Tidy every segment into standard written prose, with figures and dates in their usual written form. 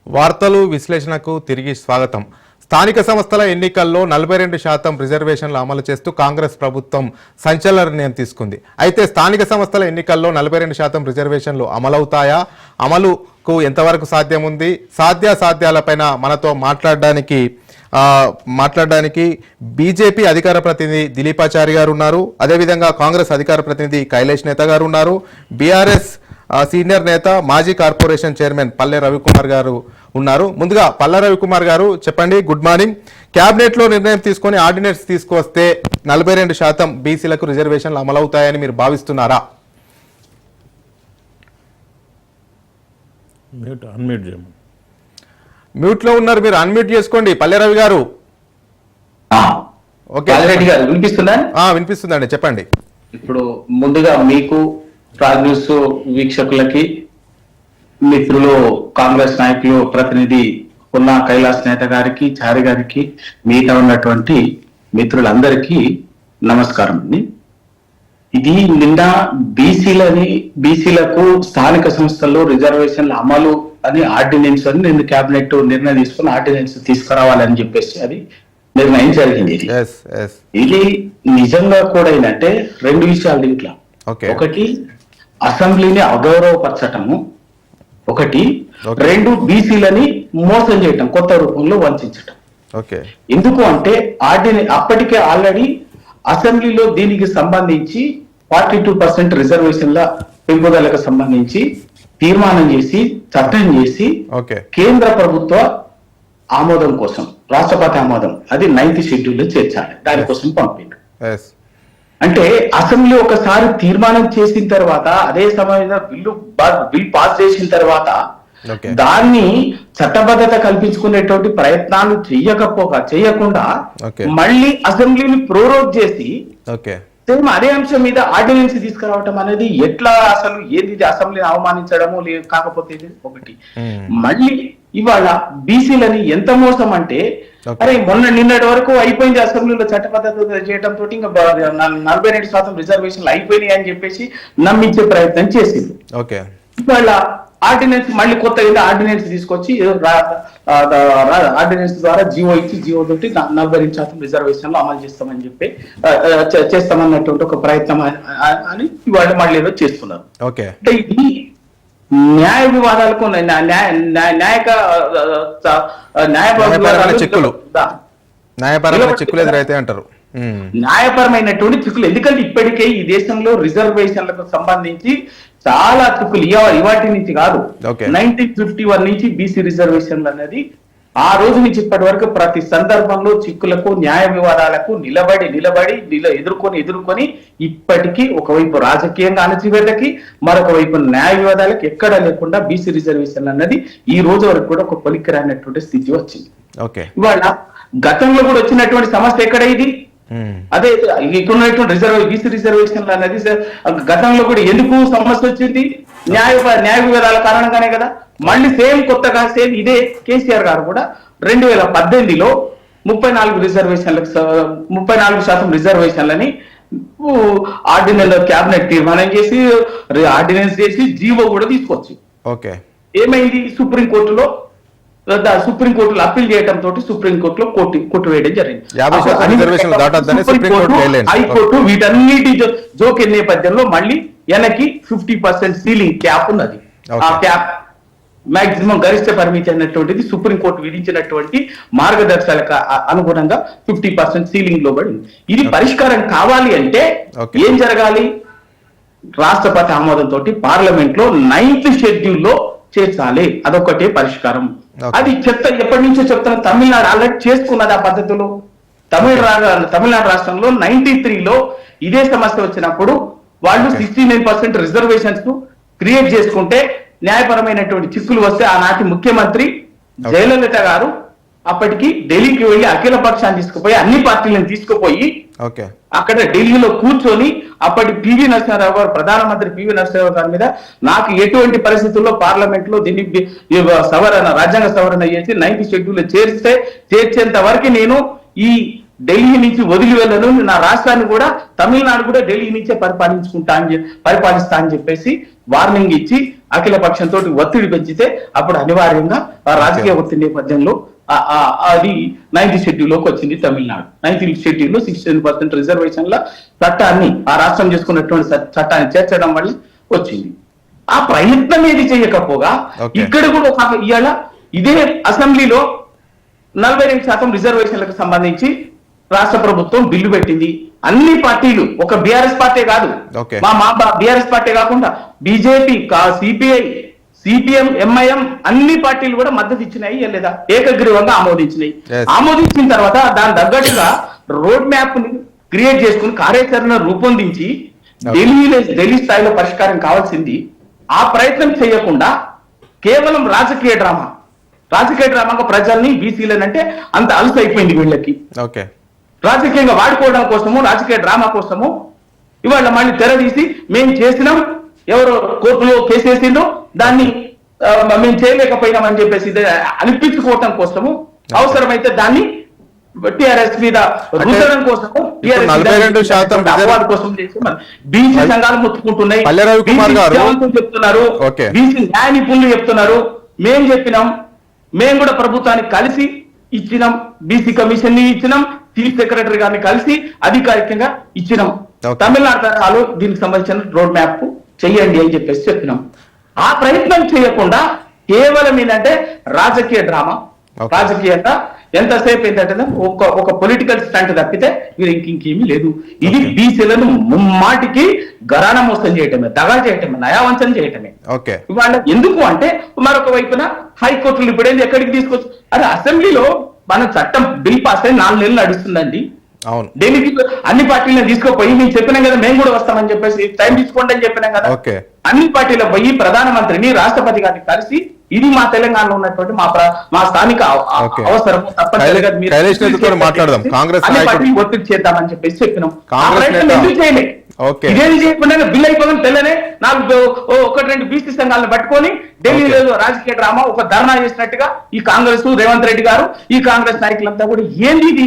వార్తలు విశ్లేషణకు తిరిగి స్వాగతం. స్థానిక సంస్థల ఎన్నికల్లో 42% రిజర్వేషన్లు అమలు చేస్తూ కాంగ్రెస్ ప్రభుత్వం సంచలన నిర్ణయం తీసుకుంది. అయితే స్థానిక సంస్థల ఎన్నికల్లో 42% రిజర్వేషన్లు అమలవుతాయా, అమలుకు ఎంతవరకు సాధ్యం ఉంది, సాధ్యాసాధ్యాలపైన మనతో మాట్లాడడానికి బీజేపీ అధికార ప్రతినిధి దిలీపాచారి గారు ఉన్నారు. అదేవిధంగా కాంగ్రెస్ అధికార ప్రతినిధి కైలేష్ నేత గారు ఉన్నారు. బీఆర్ఎస్ సీనియర్ నేత మాజీ కార్పొరేషన్ చైర్మన్ పల్లె రవికుమార్ గారు ఉన్నారు. ముందుగా పల్లె రవికుమార్ గారు చెప్పండి. Good morning. క్యాబినెట్ లో నిర్ణయం తీసుకొని ఆర్డినెన్స్ తీసుకొస్తే 42% బీసీలకు రిజర్వేషన్లు అమలవుతాయని మీరు భావిస్తున్నారా? మ్యూట్ లో ఉన్నారు, మీరు అన్మ్యూట్ చేసుకోండి పల్లె రవి గారు. ఓకే, వినిపిస్తుందండి, చెప్పండి. ఇప్పుడు ముందుగా మీకు ప్రాగ్ న్యూస్ వీక్షకులకి, మిత్రులు కాంగ్రెస్ నాయకులు ప్రతినిధి ఉన్న కైలాస్ నేత గారికి, చారి గారికి, మిగతా ఉన్నటువంటి మిత్రులందరికీ నమస్కారం అండి. ఇది నిన్న బీసీలకు స్థానిక సంస్థల్లో రిజర్వేషన్ల అమలు అని ఆర్డినెన్స్ అని నిన్న కేబినెట్ నిర్ణయం తీసుకుని ఆర్డినెన్స్ తీసుకురావాలని చెప్పేసి అది నిర్ణయం జరిగింది. ఇది నిజంగా కూడా ఏంటంటే రెండు విషయాలు దీంట్లో. ఒకటి అసెంబ్లీని అగౌరవపరచటము, ఒకటి రెండు బీసీలని మోసం చేయటం, కొత్త రూపంలో వంచటం. ఎందుకు అంటే అప్పటికే ఆల్రెడీ అసెంబ్లీలో దీనికి సంబంధించి 42% రిజర్వేషన్ల పెంపుదలకు సంబంధించి తీర్మానం చేసి చట్టం చేసి కేంద్ర ప్రభుత్వ ఆమోదం కోసం, రాష్ట్రపతి ఆమోదం, అది 9th షెడ్యూల్లో చేర్చాలి, దానికోసం పంపిండు. అంటే అసెంబ్లీ ఒకసారి తీర్మానం చేసిన తర్వాత, అదే సమయంలో బిల్ పాస్ చేసిన తర్వాత దాన్ని చట్టబద్ధత కల్పించుకునేటువంటి ప్రయత్నాలు చేయకుండా మళ్ళీ అసెంబ్లీని ప్రోరోగ్ చేసి సేమ్ అదే అంశం మీద ఆర్డినెన్స్ తీసుకురావటం అనేది ఎట్లా, అసలు ఏంది అసెంబ్లీని అవమానించడము కాకపోతే ఒకటి. మళ్ళీ ఇవాళ బీసీలని ఎంత మోసం అంటే, అరే నిన్నటి వరకు అయిపోయింది అసెంబ్లీలో చట్టబద్ధత చేయడం తోటి, ఇంకా 42% రిజర్వేషన్లు అయిపోయినాయి అని చెప్పేసి నమ్మించే ప్రయత్నం చేసింది. ఇవాళ ఆర్డినెన్స్ మళ్ళీ కొత్త ఆర్డినెన్స్ తీసుకొచ్చి ఆర్డినెన్స్ ద్వారా జీవో ఇచ్చి, జీవో తోటి 42% రిజర్వేషన్లు అమలు చేస్తామన్నటువంటి ఒక ప్రయత్నం అని ఇవాళ మళ్ళీ ఏదో చేస్తున్నారు. అంటే ఇది న్యాయ వివాదాలకు న్యాయపరమైనటువంటి చిక్కులు. ఎందుకంటే ఇప్పటికే ఈ దేశంలో రిజర్వేషన్లకు సంబంధించి చాలా చిక్కులు ఇవాటి నుంచి కాదు, 1951 నుంచి బీసీ రిజర్వేషన్లు అనేది ఆ రోజు నుంచి ఇప్పటి వరకు ప్రతి సందర్భంలో చిక్కులకు, న్యాయ వివాదాలకు ఎదుర్కొని ఇప్పటికీ ఒకవైపు రాజకీయంగా అణచివేతకి, మరొక వైపు న్యాయ వివాదాలకు ఎక్కడ లేకుండా బీసీ రిజర్వేషన్లు అన్నది ఈ రోజు వరకు కూడా ఒక పలికిరానటువంటి స్థితి వచ్చింది. ఇవాళ గతంలో కూడా వచ్చినటువంటి సమస్య ఎక్కడ ఇది? అదే ఇక్కడ బీసీ రిజర్వేషన్లు అనేది గతంలో కూడా ఎందుకు సమస్య వచ్చింది? న్యాయ వివాదాల కారణంగానే కదా. మళ్ళీ కొత్తగా ఇదే కేసీఆర్ గారు కూడా 2018లో 34% రిజర్వేషన్లని ఆర్డినెన్స్ కేబినెట్ తీర్మానం చేసి ఆర్డినెన్స్ చేసి జీవో కూడా తీసుకొచ్చి ఏమైంది? సుప్రీంకోర్టులో అప్పీల్ చేయడం తోటి సుప్రీంకోర్టులో కొట్టువేయడం జరిగింది. హైకోర్టు వీటన్నిటి జోక్యం నేపథ్యంలో మళ్ళీ వెనక్కి 50% సీలింగ్ క్యాప్ ఉన్నది. ఆ క్యాప్ మాక్సిమం గరిష్ట పరిమితి అన్నటువంటిది సుప్రీంకోర్టు విధించినటువంటి మార్గదర్శకాలకు అనుగుణంగా 50% సీలింగ్ లో పడింది. ఇది పరిష్కారం కావాలి అంటే ఏం జరగాలి? రాష్ట్రపతి ఆమోదంతో పార్లమెంట్ లో 9th షెడ్యూల్లో చేర్చాలి. అదొకటే పరిష్కారం. అది ఎప్పటి నుంచో చెప్తున్నా, తమిళనాడు ఆల్రెడీ చేసుకున్నది ఆ పద్ధతిలో. తమిళనాడు రాష్ట్రంలో 93లో ఇదే సమస్య వచ్చినప్పుడు వాళ్ళు 69% రిజర్వేషన్స్ క్రియేట్ చేసుకుంటే న్యాయపరమైనటువంటి చిక్కులు వస్తే ఆనాటి ముఖ్యమంత్రి జయలలిత గారు అప్పటికి ఢిల్లీకి వెళ్లి అఖిల పక్షాన్ని తీసుకుపోయి, అన్ని పార్టీలను తీసుకుపోయి అక్కడ ఢిల్లీలో కూర్చొని అప్పటి పివి నరసింహారావు గారు, ప్రధానమంత్రి పివి నరసింహారావు గారి మీద నాకు ఎటువంటి పరిస్థితుల్లో పార్లమెంట్ లో దీన్ని రాజ్యాంగ సవరణ చేసి 9th షెడ్యూల్ చేర్చేంత వరకు నేను ఈ ఢిల్లీ నుంచి వదిలి వెళ్ళను, నా రాష్ట్రాన్ని కూడా తమిళనాడు కూడా ఢిల్లీ నుంచే పరిపాలిస్తా అని చెప్పేసి వార్నింగ్ ఇచ్చి అఖిల పక్షంతో ఒత్తిడి పెంచితే అప్పుడు అనివార్యంగా ఆ రాజకీయ ఒత్తిడి నేపథ్యంలో అది 9th షెడ్యూల్లోకి వచ్చింది తమిళనాడు. 9th షెడ్యూల్లో 16% రిజర్వేషన్ల చట్టాన్ని ఆ రాష్ట్రం చేసుకున్నటువంటి చట్టాన్ని చేర్చడం వల్ల వచ్చింది. ఆ ప్రయత్నం ఏది చేయకపోగా ఇక్కడ కూడా ఇవాళ ఇదే అసెంబ్లీలో 42% రిజర్వేషన్లకు సంబంధించి రాష్ట్ర ప్రభుత్వం బిల్లు పెట్టింది. అన్ని పార్టీలు, ఒక బీఆర్ఎస్ పార్టీ కాదు, మా బీఆర్ఎస్ పార్టీ కాకుండా బీజేపీ, సిపిఐ, సిపిఎం, ఎంఐఎం అన్ని పార్టీలు కూడా మద్దతు ఇచ్చినాయి లేదా ఏకగ్రీవంగా ఆమోదించినాయి. ఆమోదించిన తర్వాత దాని తగ్గట్టుగా రోడ్ మ్యాప్ ని క్రియేట్ చేసుకుని కార్యాచరణ రూపొందించి ఢిల్లీ స్థాయిలో పరిష్కారం కావాల్సింది. ఆ ప్రయత్నం చేయకుండా కేవలం రాజకీయ డ్రామాగా ప్రజల్ని బీసీలనంటే అంత అలసి అయిపోయింది వీళ్ళకి. రాజకీయంగా వాడుకోవడం కోసము, రాజకీయ డ్రామా కోసము ఇవాళ మళ్ళీ తెరదీసి మేము చేసినాం, ఎవరో కోర్టులో కేసేసిందో దాన్ని మేము చేయలేకపోయినామని చెప్పేసి అనిపించుకోవటం కోసము, అవసరమైతే దాన్ని టిఆర్ఎస్ మీద రుద్దడం కోసము, అవార్డు కోసం చేసి బీసీ సంఘాలు మొత్తుకుంటున్నాయి, చెప్తున్నారు, బీసీ న్యాయ నిపుణులు చెప్తున్నారు. మేము చెప్పినాం, మేము కూడా ప్రభుత్వానికి కలిసి ఇచ్చినాం, బీసీ కమిషన్ ని ఇచ్చినాం, చీఫ్ సెక్రటరీ గారిని కలిసి అధికారికంగా ఇచ్చినాం. తమిళనాడు దీనికి సంబంధించిన రోడ్ మ్యాప్ చెయ్యండి అని చెప్పేసి చెప్పినాం. ఆ ప్రయత్నం చేయకుండా కేవలం ఏంటంటే రాజకీయ డ్రామా, రాజకీయంగా ఎంతసేపు ఏంటంటే ఒక పొలిటికల్ స్టంట్ తప్పితే మీరు ఇంకేమీ లేదు. ఇది బీసీలను ముమ్మాటికి గరాణ మోసం చేయటమే, దగా చేయటమే, నయావంచన చేయటమే. ఇవాళ ఎందుకు అంటే మరొక వైపున హైకోర్టులు ఇప్పుడేంది ఎక్కడికి తీసుకొచ్చు, అదే అసెంబ్లీలో మన చట్టం బిల్ పాస్ అయి 4 నెలలు నడుస్తుందండి. ఢిల్లీకి అన్ని పార్టీలను తీసుకోపోయి మేము చెప్పినాం కదా, మేము కూడా వస్తామని చెప్పేసి టైం తీసుకోండి అని చెప్పినాం కదా. అన్ని పార్టీలో పోయి ప్రధానమంత్రిని, రాష్ట్రపతి గారిని కలిసి ఇది మా తెలంగాణలో ఉన్నటువంటి మా స్థానిక అవసరం, తప్పనిసరిగా ఒత్తిడి చేద్దామని చెప్పేసి చెప్పినాం. ఎందుకు చేయలే, ఇదేం చేయకుండా బిల్ అయిపోయింది తెల్లనే 1-2 బీసీ సంఘాలను పట్టుకొని ఢిల్లీలో రాజకీయ డ్రామా ఒక ధర్నా చేసినట్టుగా ఈ కాంగ్రెస్, రేవంత్ రెడ్డి గారు, ఈ కాంగ్రెస్ నాయకులంతా కూడా ఏంది ఇది,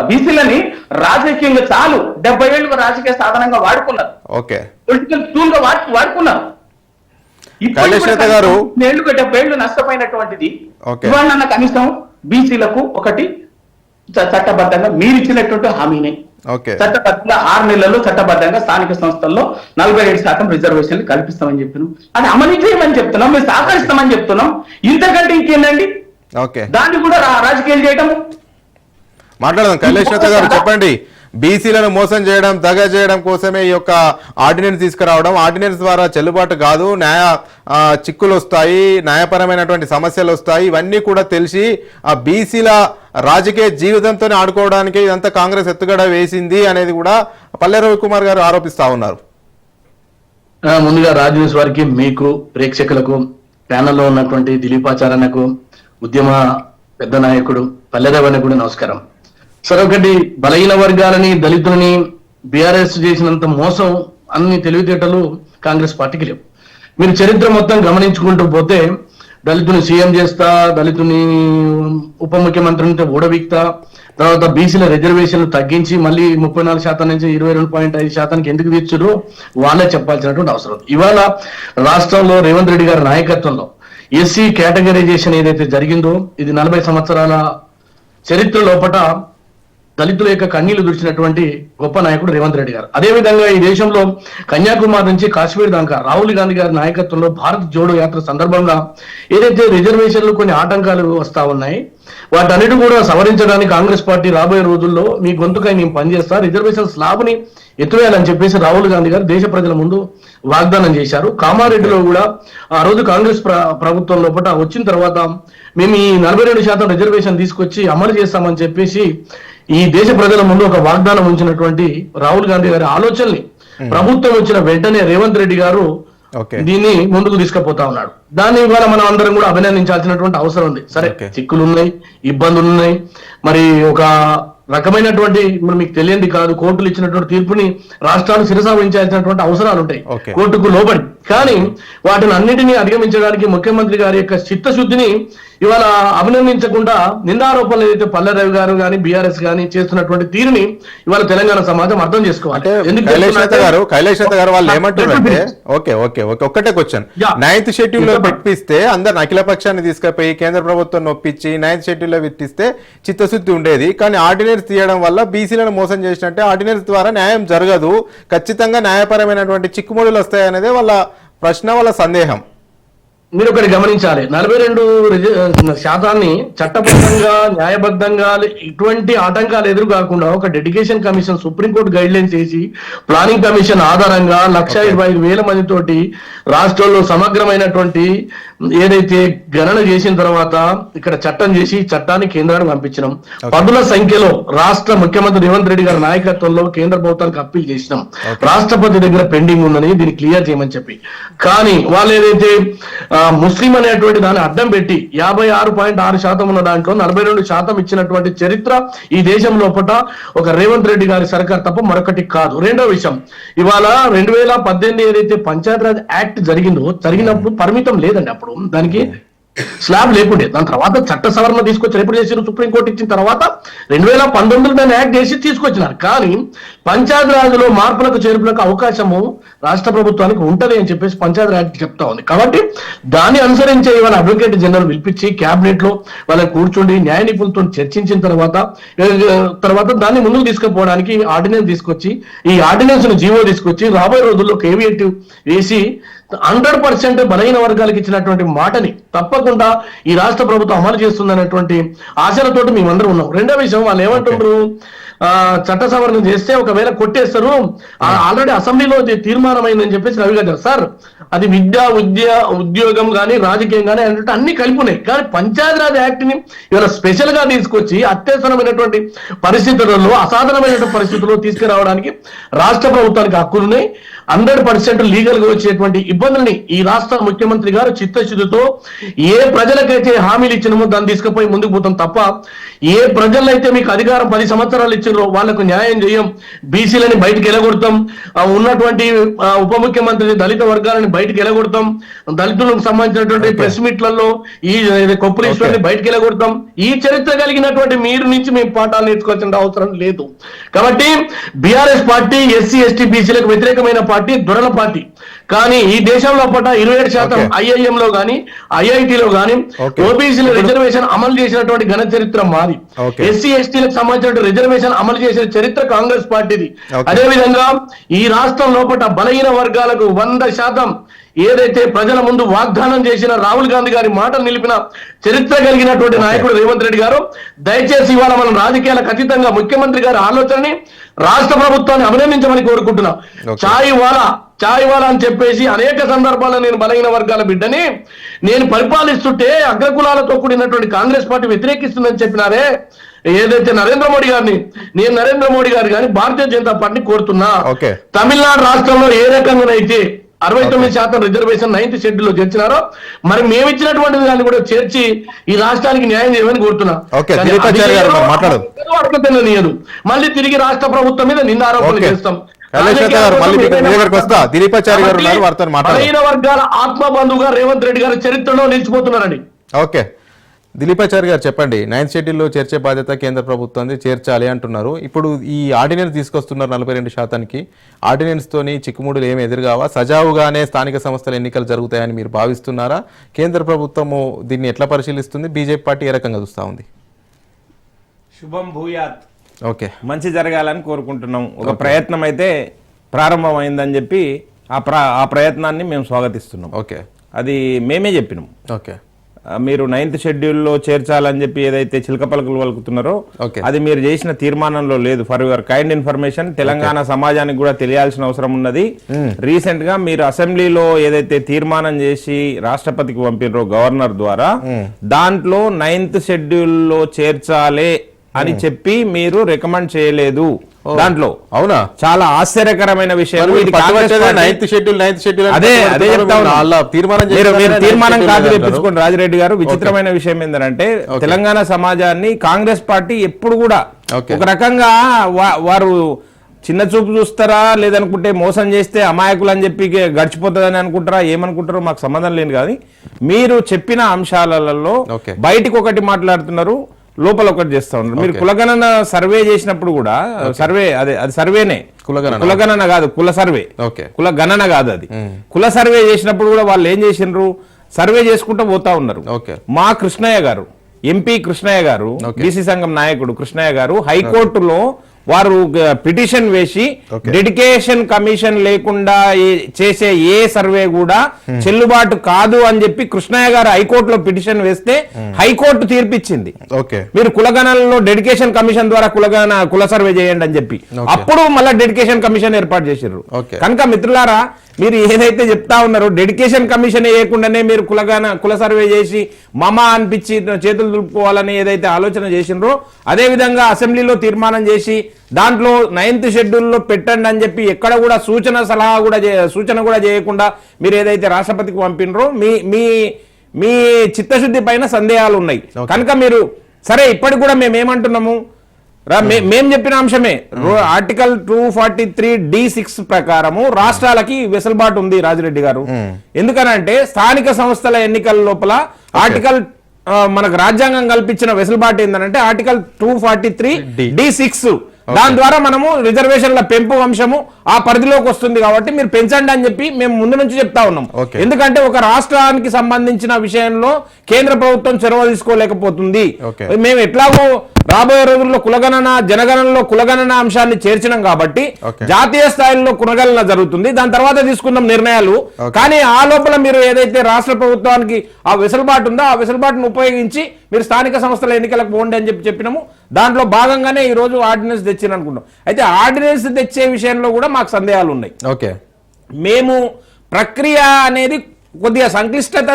బీసీలని రాజకీయంగా చాలు 70 ఏళ్ళు రాజకీయ సాధనంగా వాడుకున్నారు, పొలిటికల్ టూల్ గా వాడుకున్నారు. ఇప్పుడు 70 ఏళ్ళు నష్టపోయినటువంటిది ఇవాళ కనీసం బీసీలకు ఒకటి చట్టబద్ధంగా మీరు ఇచ్చినటువంటి హామీనే, చట్టబద్ధంగా 6 నెలల్లో చట్టబద్ధంగా స్థానిక సంస్థల్లో 47% రిజర్వేషన్లు కల్పిస్తామని చెప్పినాం. అది అమలు చేయమని చెప్తున్నాం, మేము సహకరిస్తామని చెప్తున్నాం. ఇంతకంటే ఇంకేందండి, దాన్ని కూడా రాజకీయాలు చేయటము. మాట్లాడదాం. కైలేష్ నేత గారు చెప్పండి, బీసీలను మోసం చేయడం, దగా చేయడం కోసమే ఈ యొక్క ఆర్డినెన్స్ తీసుకురావడం, ఆర్డినెన్స్ ద్వారా చెల్లుబాటు కాదు, చిక్కులు వస్తాయి, న్యాయపరమైనటువంటి సమస్యలు వస్తాయి, ఇవన్నీ కూడా తెలిసి ఆ బీసీల రాజకీయ జీవితంతో ఆడుకోవడానికి ఇదంతా కాంగ్రెస్ ఎత్తుగడ వేసింది అనేది కూడా పల్లె రవికుమార్ గారు ఆరోపిస్తా ఉన్నారు. ముందుగా రాజ్ న్యూస్ వారికి, మీకు, ప్రేక్షకులకు, ప్యానల్లో ఉన్నటువంటి దిలీపాచార్యకు, ఉద్యమ పెద్ద నాయకుడు పల్లె రవి కూడా నమస్కారం. సార్, ఒకటి బలహీన వర్గాలని, దళితులని బీఆర్ఎస్ చేసినంత మోసం అన్ని తెలివితేటలు కాంగ్రెస్ పార్టీకి లేవు. మీరు చరిత్ర మొత్తం గమనించుకుంటూ పోతే దళితుని సీఎం చేస్తా, దళితుని ఉప ముఖ్యమంత్రిని ఓడబిక్తా, తర్వాత బీసీల రిజర్వేషన్లు తగ్గించి మళ్ళీ 34% నుంచి 22.5% ఎందుకు తెచ్చారు వాళ్ళే చెప్పాల్సినటువంటి అవసరం. ఇవాళ రాష్ట్రంలో రేవంత్ రెడ్డి గారి నాయకత్వంలో ఎస్సీ కేటగరైజేషన్ ఏదైతే జరిగిందో ఇది 40 సంవత్సరాల చరిత్ర లోపట దళితుల యొక్క కన్నీళ్లు దుడిచినటువంటి గొప్ప నాయకుడు రేవంత్ రెడ్డి గారు. అదేవిధంగా ఈ దేశంలో కన్యాకుమారి నుంచి కాశ్మీర్ దాకా రాహుల్ గాంధీ గారి నాయకత్వంలో భారత్ జోడో యాత్ర సందర్భంగా ఏదైతే రిజర్వేషన్లు కొన్ని ఆటంకాలు వస్తా ఉన్నాయి వాటన్నిటి కూడా సవరించడానికి కాంగ్రెస్ పార్టీ రాబోయే రోజుల్లో మీ గొంతుకై మేము పనిచేస్తా, రిజర్వేషన్ స్లాబ్ ని ఎత్తువేయాలని చెప్పేసి రాహుల్ గాంధీ గారు దేశ ప్రజల ముందు వాగ్దానం చేశారు. కామారెడ్డిలో కూడా ఆ రోజు కాంగ్రెస్ ప్రభుత్వం లోపల వచ్చిన తర్వాత మేము ఈ 42% రిజర్వేషన్ తీసుకొచ్చి అమలు చేస్తామని చెప్పేసి ఈ దేశ ప్రజల ముందు ఒక వాగ్దానం ఉంచినటువంటి రాహుల్ గాంధీ గారి ఆలోచనని ప్రభుత్వం వచ్చిన వెంటనే రేవంత్ రెడ్డి గారు దీన్ని ముందుకు తీసుకుపోతా ఉన్నాడు. దాన్ని ఇవాళ మనం అందరం కూడా అభినందించాల్సినటువంటి అవసరం ఉంది. సరే, చిక్కులు ఉన్నాయి, ఇబ్బందులు ఉన్నాయి, మరి ఒక రకమైనటువంటి ఇప్పుడు మీకు తెలియంది కాదు, కోర్టులు ఇచ్చినటువంటి తీర్పుని రాష్ట్రాలు శిరసావహించాల్సినటువంటి అవసరాలు ఉంటాయి Okay. కోర్టుకు లోబడి. కానీ వాటిని అన్నిటినీ అధిగమించడానికి ముఖ్యమంత్రి గారి యొక్క చిత్తశుద్ధిని ఇవాళ అభినందించకుండా నిందారోపణలు ఏదైతే పల్లె రవి గారు కానీ బీఆర్ఎస్ కానీ చేస్తున్నటువంటి తీరుని ఇవాళ తెలంగాణ సమాజం అర్థం చేసుకోవాలి. కైలాష్ నేత గారు వాళ్ళు ఏమంటారంటే ఓకే ఓకే ఓకే ఒక్కటే క్వశ్చన్, 9th షెడ్యూల్ లో పెట్టిస్తే అందరు అఖిల పక్షాన్ని తీసుకుపోయి కేంద్ర ప్రభుత్వం నొప్పించి 9th షెడ్యూల్ లో పెట్టిస్తే చిత్తశుద్ధి ఉండేది. కానీ ఆర్డినెన్స్ తీయడం వల్ల బీసీలను మోసం చేసినట్టే, ఆర్డినెన్స్ ద్వారా న్యాయం జరగదు, ఖచ్చితంగా న్యాయపరమైనటువంటి చిక్కుముడులు వస్తాయనేదే వాళ్ళ ప్రశ్న, వాళ్ళ సందేహం. మీరు ఒకటి గమనించాలి, 42% చట్టబద్ధంగా న్యాయబద్ధంగా ఇటువంటి ఆటంకాలు ఎదురు కాకుండా ఒక dedication commission supreme court guide lines చేసి ప్లానింగ్ కమిషన్ ఆధారంగా 1,25,000 మందితోటి రాష్ట్రంలో సమగ్రమైనటువంటి ఏదైతే గణన చేసిన తర్వాత ఇక్కడ చట్టం చేసి చట్టాన్ని కేంద్రానికి పంపించినాం. పదుల సంఖ్యలో రాష్ట్ర ముఖ్యమంత్రి రేవంత్ రెడ్డి గారి నాయకత్వంలో కేంద్ర ప్రభుత్వానికి అప్పీల్ చేసినాం. రాష్ట్రపతి దగ్గర పెండింగ్ ఉందని దీన్ని క్లియర్ చేయమని చెప్పి. కానీ వాళ్ళు ఏదైతే ముస్లిం అనేటువంటి దాన్ని అడ్డం పెట్టి 56.6% ఉన్న దాంట్లో 42% ఇచ్చినటువంటి చరిత్ర ఈ దేశం లోపల ఒక రేవంత్ రెడ్డి గారి సర్కార్ తప్ప మరొకటి కాదు. రెండో విషయం, ఇవాళ 2018 ఏదైతే పంచాయతీరాజ్ యాక్ట్ జరిగినప్పుడు పరిమితం లేదండి. అప్పుడు దానికి స్లాబ్ లేకుండే, దాని తర్వాత చట్ట సవరణ తీసుకొచ్చారు. ఎప్పుడు చేసిన సుప్రీంకోర్టు ఇచ్చిన తర్వాత 2019 దాన్ని యాక్ట్ చేసి తీసుకొచ్చినారు. కానీ పంచాయతీరాజ్లో మార్పులకు చేర్పులకు అవకాశము రాష్ట్ర ప్రభుత్వానికి ఉంటది అని చెప్పేసి పంచాయతీ యాక్ట్ చెప్తా ఉంది. కాబట్టి దాన్ని అనుసరించే ఇవాళ అడ్వకేట్ జనరల్ పిలిపించి క్యాబినెట్ లో వాళ్ళని కూర్చుండి న్యాయ నిపుణులతో చర్చించిన తర్వాత దాన్ని ముందుకు తీసుకుపోవడానికి ఆర్డినెన్స్ తీసుకొచ్చి ఈ ఆర్డినెన్స్ ను జీవో తీసుకొచ్చి రాబోయే రోజుల్లో కేవీఎట్ వేసి 100% బలహీన వర్గాలకు ఇచ్చినటువంటి మాటని తప్పకుండా ఈ రాష్ట్ర ప్రభుత్వం అమలు చేస్తుందనేటువంటి ఆశలతోటి మేమందరం ఉన్నాం. రెండో విషయం, వాళ్ళు ఏమంటున్నారు, చట్ట సవరణ చేస్తే ఒకవేళ కొట్టేస్తారు, ఆల్రెడీ అసెంబ్లీలో తీర్మానం అయిందని చెప్పేసి రవి గారు. సార్, అది విద్య ఉద్యోగం కానీ రాజకీయం కానీ అంటే అన్ని కలిపి ఉన్నాయి. కానీ పంచాయతీరాజ్ యాక్ట్ ని ఇవాళ స్పెషల్ గా తీసుకొచ్చి అత్యవసరమైనటువంటి పరిస్థితులలో అసాధారణమైనటువంటి పరిస్థితుల్లో తీసుకురావడానికి రాష్ట్ర ప్రభుత్వానికి హక్కులున్నాయి. 100% లీగల్ గా వచ్చేటువంటి ఇబ్బందుల్ని ఈ రాష్ట్ర ముఖ్యమంత్రి గారు చిత్తశుద్ధితో ఏ ప్రజలకైతే హామీలు ఇచ్చినామో దాన్ని తీసుకుపోయి ముందుకు పోతాం తప్ప ఏ ప్రజలైతే మీకు అధికారం 10 సంవత్సరాలు ఇచ్చినారో వాళ్లకు న్యాయం చేయం, బీసీలని బయటకు ఎలగొడతాం, ఉన్నటువంటి ఉప ముఖ్యమంత్రి దళిత వర్గాలని బయటకు ఎలగొడతాం, దళితులకు సంబంధించినటువంటి ప్రెస్ మీట్లలో ఈ కొప్పులీశ్వరిని బయటకు ఎలగొడతాం. ఈ చరిత్ర కలిగినటువంటి మీరు నుంచి మేము పాఠాలు నేర్చుకోవాల్సిన అవసరం లేదు. కాబట్టి బీఆర్ఎస్ పార్టీ ఎస్సీ ఎస్టీ బీసీలకు వ్యతిరేకమైన పార్టీ, దొరల పార్టీ. కానీ ఈ దేశంలో 27% ఐఐఎం లో గానీ ఐఐటిలో గానీ ఓబీసీల రిజర్వేషన్ అమలు చేసినటువంటి ఘన చరిత్ర మాది. ఎస్సీ ఎస్టీలకు సంబంధించిన రిజర్వేషన్ అమలు చేసిన చరిత్ర కాంగ్రెస్ పార్టీది. అదేవిధంగా ఈ రాష్ట్రం లోపల బలహీన వర్గాలకు 100% ఏదైతే ప్రజల ముందు వాగ్దానం చేసిన రాహుల్ గాంధీ గారి మాటలు నిలిపిన చరిత్ర కలిగినటువంటి నాయకుడు రేవంత్ రెడ్డి గారు, దయచేసి ఇవాళ మనం రాజకీయాలకు అతీతంగా ముఖ్యమంత్రి గారి ఆలోచనని రాష్ట్ర ప్రభుత్వాన్ని అభినందించమని కోరుకుంటున్నా. చాయ్ వాలా అని చెప్పేసి అనేక సందర్భాల్లో నేను బలహీన వర్గాల బిడ్డని నేను పరిపాలిస్తుంటే అగ్రకులాలతో కూడినటువంటి కాంగ్రెస్ పార్టీ వ్యతిరేకిస్తుందని చెప్పినారే, ఏదైతే నరేంద్ర మోడీ గారు కానీ భారతీయ జనతా పార్టీని కోరుతున్నా. తమిళనాడు రాష్ట్రంలో ఏ రకంగానైతే 69% రిజర్వేషన్ 9th షెడ్యూల్ లో చేర్చినారో మరి మేము ఇచ్చినటువంటి దాన్ని కూడా చేర్చి ఈ రాష్ట్రానికి న్యాయం చేయమని కోరుతున్నా. అడగతనీయదు, మళ్ళీ తిరిగి రాష్ట్ర ప్రభుత్వం మీద నిందారోపణలు చేస్తాం. బలహీన వర్గాల ఆత్మ బంధువుగా రేవంత్ రెడ్డి గారి చరిత్రలో నిలిచిపోతున్నారండి. ఓకే, దిలీపాచారి గారు చెప్పండి, 9th షెడ్యూల్లో చేర్చే బాధ్యత కేంద్ర ప్రభుత్వం చేర్చాలి అంటున్నారు. ఇప్పుడు ఈ ఆర్డినెన్స్ తీసుకొస్తున్నారు 42%. ఆర్డినెన్స్ తోని చిక్కుముడులు ఏమి ఎదురుగావా? సజావుగానే స్థానిక సంస్థల ఎన్నికలు జరుగుతాయని మీరు భావిస్తున్నారా? కేంద్ర ప్రభుత్వము దీన్ని ఎట్లా పరిశీలిస్తుంది? బీజేపీ పార్టీ ఏ రకంగా చూస్తా ఉంది? శుభం భూయాత్. ఓకే, మంచి జరగాలని కోరుకుంటున్నాం. ఒక ప్రయత్నం అయితే ప్రారంభమైందని చెప్పి ఆ ప్రయత్నాన్ని మేము స్వాగతిస్తున్నాం. ఓకే, అది మేమే చెప్పినాం. ఓకే, మీరు 9th షెడ్యూల్లో చేర్చాలని చెప్పి ఏదైతే చిలక పలుకులు పలుకుతున్నారో అది మీరు చేసిన తీర్మానంలో లేదు. For your kind information, Telangana సమాజానికి కూడా తెలియాల్సిన అవసరం ఉన్నది. రీసెంట్ గా మీరు అసెంబ్లీలో ఏదైతే తీర్మానం చేసి రాష్ట్రపతికి పంపినరో గవర్నర్ ద్వారా, దాంట్లో 9th షెడ్యూల్లో చేర్చాలే అని చెప్పి మీరు రికమెండ్ చేయలేదు దాంట్లో. అవునా? చాలా ఆశ్చర్యకరమైన విషయం. నైన్త్ షెడ్యూల్ అదే చెప్తా ఉన్నా. తీర్మానం కాపీ తీర్మానం తెప్పించుకోండి రాజిరెడ్డి గారు. విచిత్రమైన విషయం ఏంటంటే తెలంగాణ సమాజాన్ని కాంగ్రెస్ పార్టీ ఎప్పుడు కూడా ఒక రకంగా వారు చిన్న చూపు చూస్తారా, లేదనుకుంటే మోసం చేస్తే అమాయకులు అని చెప్పి గడిచిపోతుందని అనుకుంటారా, ఏమనుకుంటారో మాకు సంబంధం లేదు. కానీ మీరు చెప్పిన అంశాలలో బయటికి ఒకటి మాట్లాడుతున్నారు, లోపల ఒకటి చేస్తా ఉన్నారు. మీరు కులగణన సర్వే చేసినప్పుడు కూడా సర్వే అది సర్వేనే, కులగణన కాదు, కుల సర్వే, కుల గణన కాదు అది. కుల సర్వే చేసినప్పుడు కూడా వాళ్ళు ఏం చేసినారు, సర్వే చేసుకుంటూ పోతా ఉన్నారు. మా కృష్ణయ్య గారు, ఎంపీ కృష్ణయ్య గారు, బీసీ సంఘం నాయకుడు కృష్ణయ్య గారు హైకోర్టులో వారు పిటిషన్ వేసి డెడికేషన్ కమిషన్ లేకుండా చేసే ఏ సర్వే కూడా చెల్లుబాటు కాదు అని చెప్పి కృష్ణయ్య గారు హైకోర్టులో పిటిషన్ వేస్తే హైకోర్టు తీర్పిచ్చింది. మీరు కులగణనలో డెడికేషన్ కమిషన్ ద్వారా కుల సర్వే చేయండి అని చెప్పి అప్పుడు మళ్ళీ డెడికేషన్ కమిషన్ ఏర్పాటు చేశారు. కనుక మిత్రులారా, మీరు ఏదైతే చెప్తా ఉన్నారో డెడికేషన్ కమిషన్ వేయకుండానే మీరు కుల సర్వే చేసి మమ అనిపించి చేతులు దులుపుకోవాలని ఏదైతే ఆలోచన చేసినరో, అదే విధంగా అసెంబ్లీలో తీర్మానం చేసి దాంట్లో 9th షెడ్యూల్లో పెట్టండి అని చెప్పి ఎక్కడ కూడా సూచన కూడా చేయకుండా మీరు ఏదైతే రాష్ట్రపతికి పంపినరో మీ చిత్తశుద్ధి పైన సందేహాలు ఉన్నాయి. కనుక మీరు సరే, ఇప్పటికి కూడా మేమేమంటున్నాము, మేం చెప్పిన అంశమే. ఆర్టికల్ 243D6 ప్రకారము రాష్ట్రాలకి వెసులుబాటు ఉంది రాజిరెడ్డి గారు. ఎందుకనంటే స్థానిక సంస్థల ఎన్నికల లోపల ఆర్టికల్ మనకు రాజ్యాంగం కల్పించిన వెసులుబాటు ఏంటంటే ఆర్టికల్ 243D6. దాని ద్వారా మనము రిజర్వేషన్ల పెంపు అంశము ఆ పరిధిలోకి వస్తుంది. కాబట్టి మీరు పెంచండి అని చెప్పి మేము ముందు నుంచి చెప్తా ఉన్నాం. ఎందుకంటే ఒక రాష్ట్రానికి సంబంధించిన విషయంలో కేంద్ర ప్రభుత్వం చొరవ తీసుకోలేకపోతుంది. మేము ఎట్లాగో రాబోయే రోజుల్లో జనగణనలో కులగణన అంశాన్ని చేర్చినాం కాబట్టి జాతీయ స్థాయిలో కులగణన జరుగుతుంది. దాని తర్వాత తీసుకున్నాం నిర్ణయాలు. కానీ ఆ లోపల మీరు ఏదైతే రాష్ట్ర ప్రభుత్వానికి ఆ వెసులుబాటు ఉందో ఆ వెసులుబాటును ఉపయోగించి మీరు స్థానిక సంస్థల ఎన్నికలకు పోండి అని చెప్పినాము. దాంట్లో భాగంగానే ఈ రోజు ఆర్డినెన్స్ తెచ్చిన అనుకుంటాం. అయితే ఆర్డినెన్స్ తెచ్చే విషయంలో కూడా మాకు సందేహాలు ఉన్నాయి. మేము ప్రక్రియ అనేది కొద్దిగా సంక్లిష్టత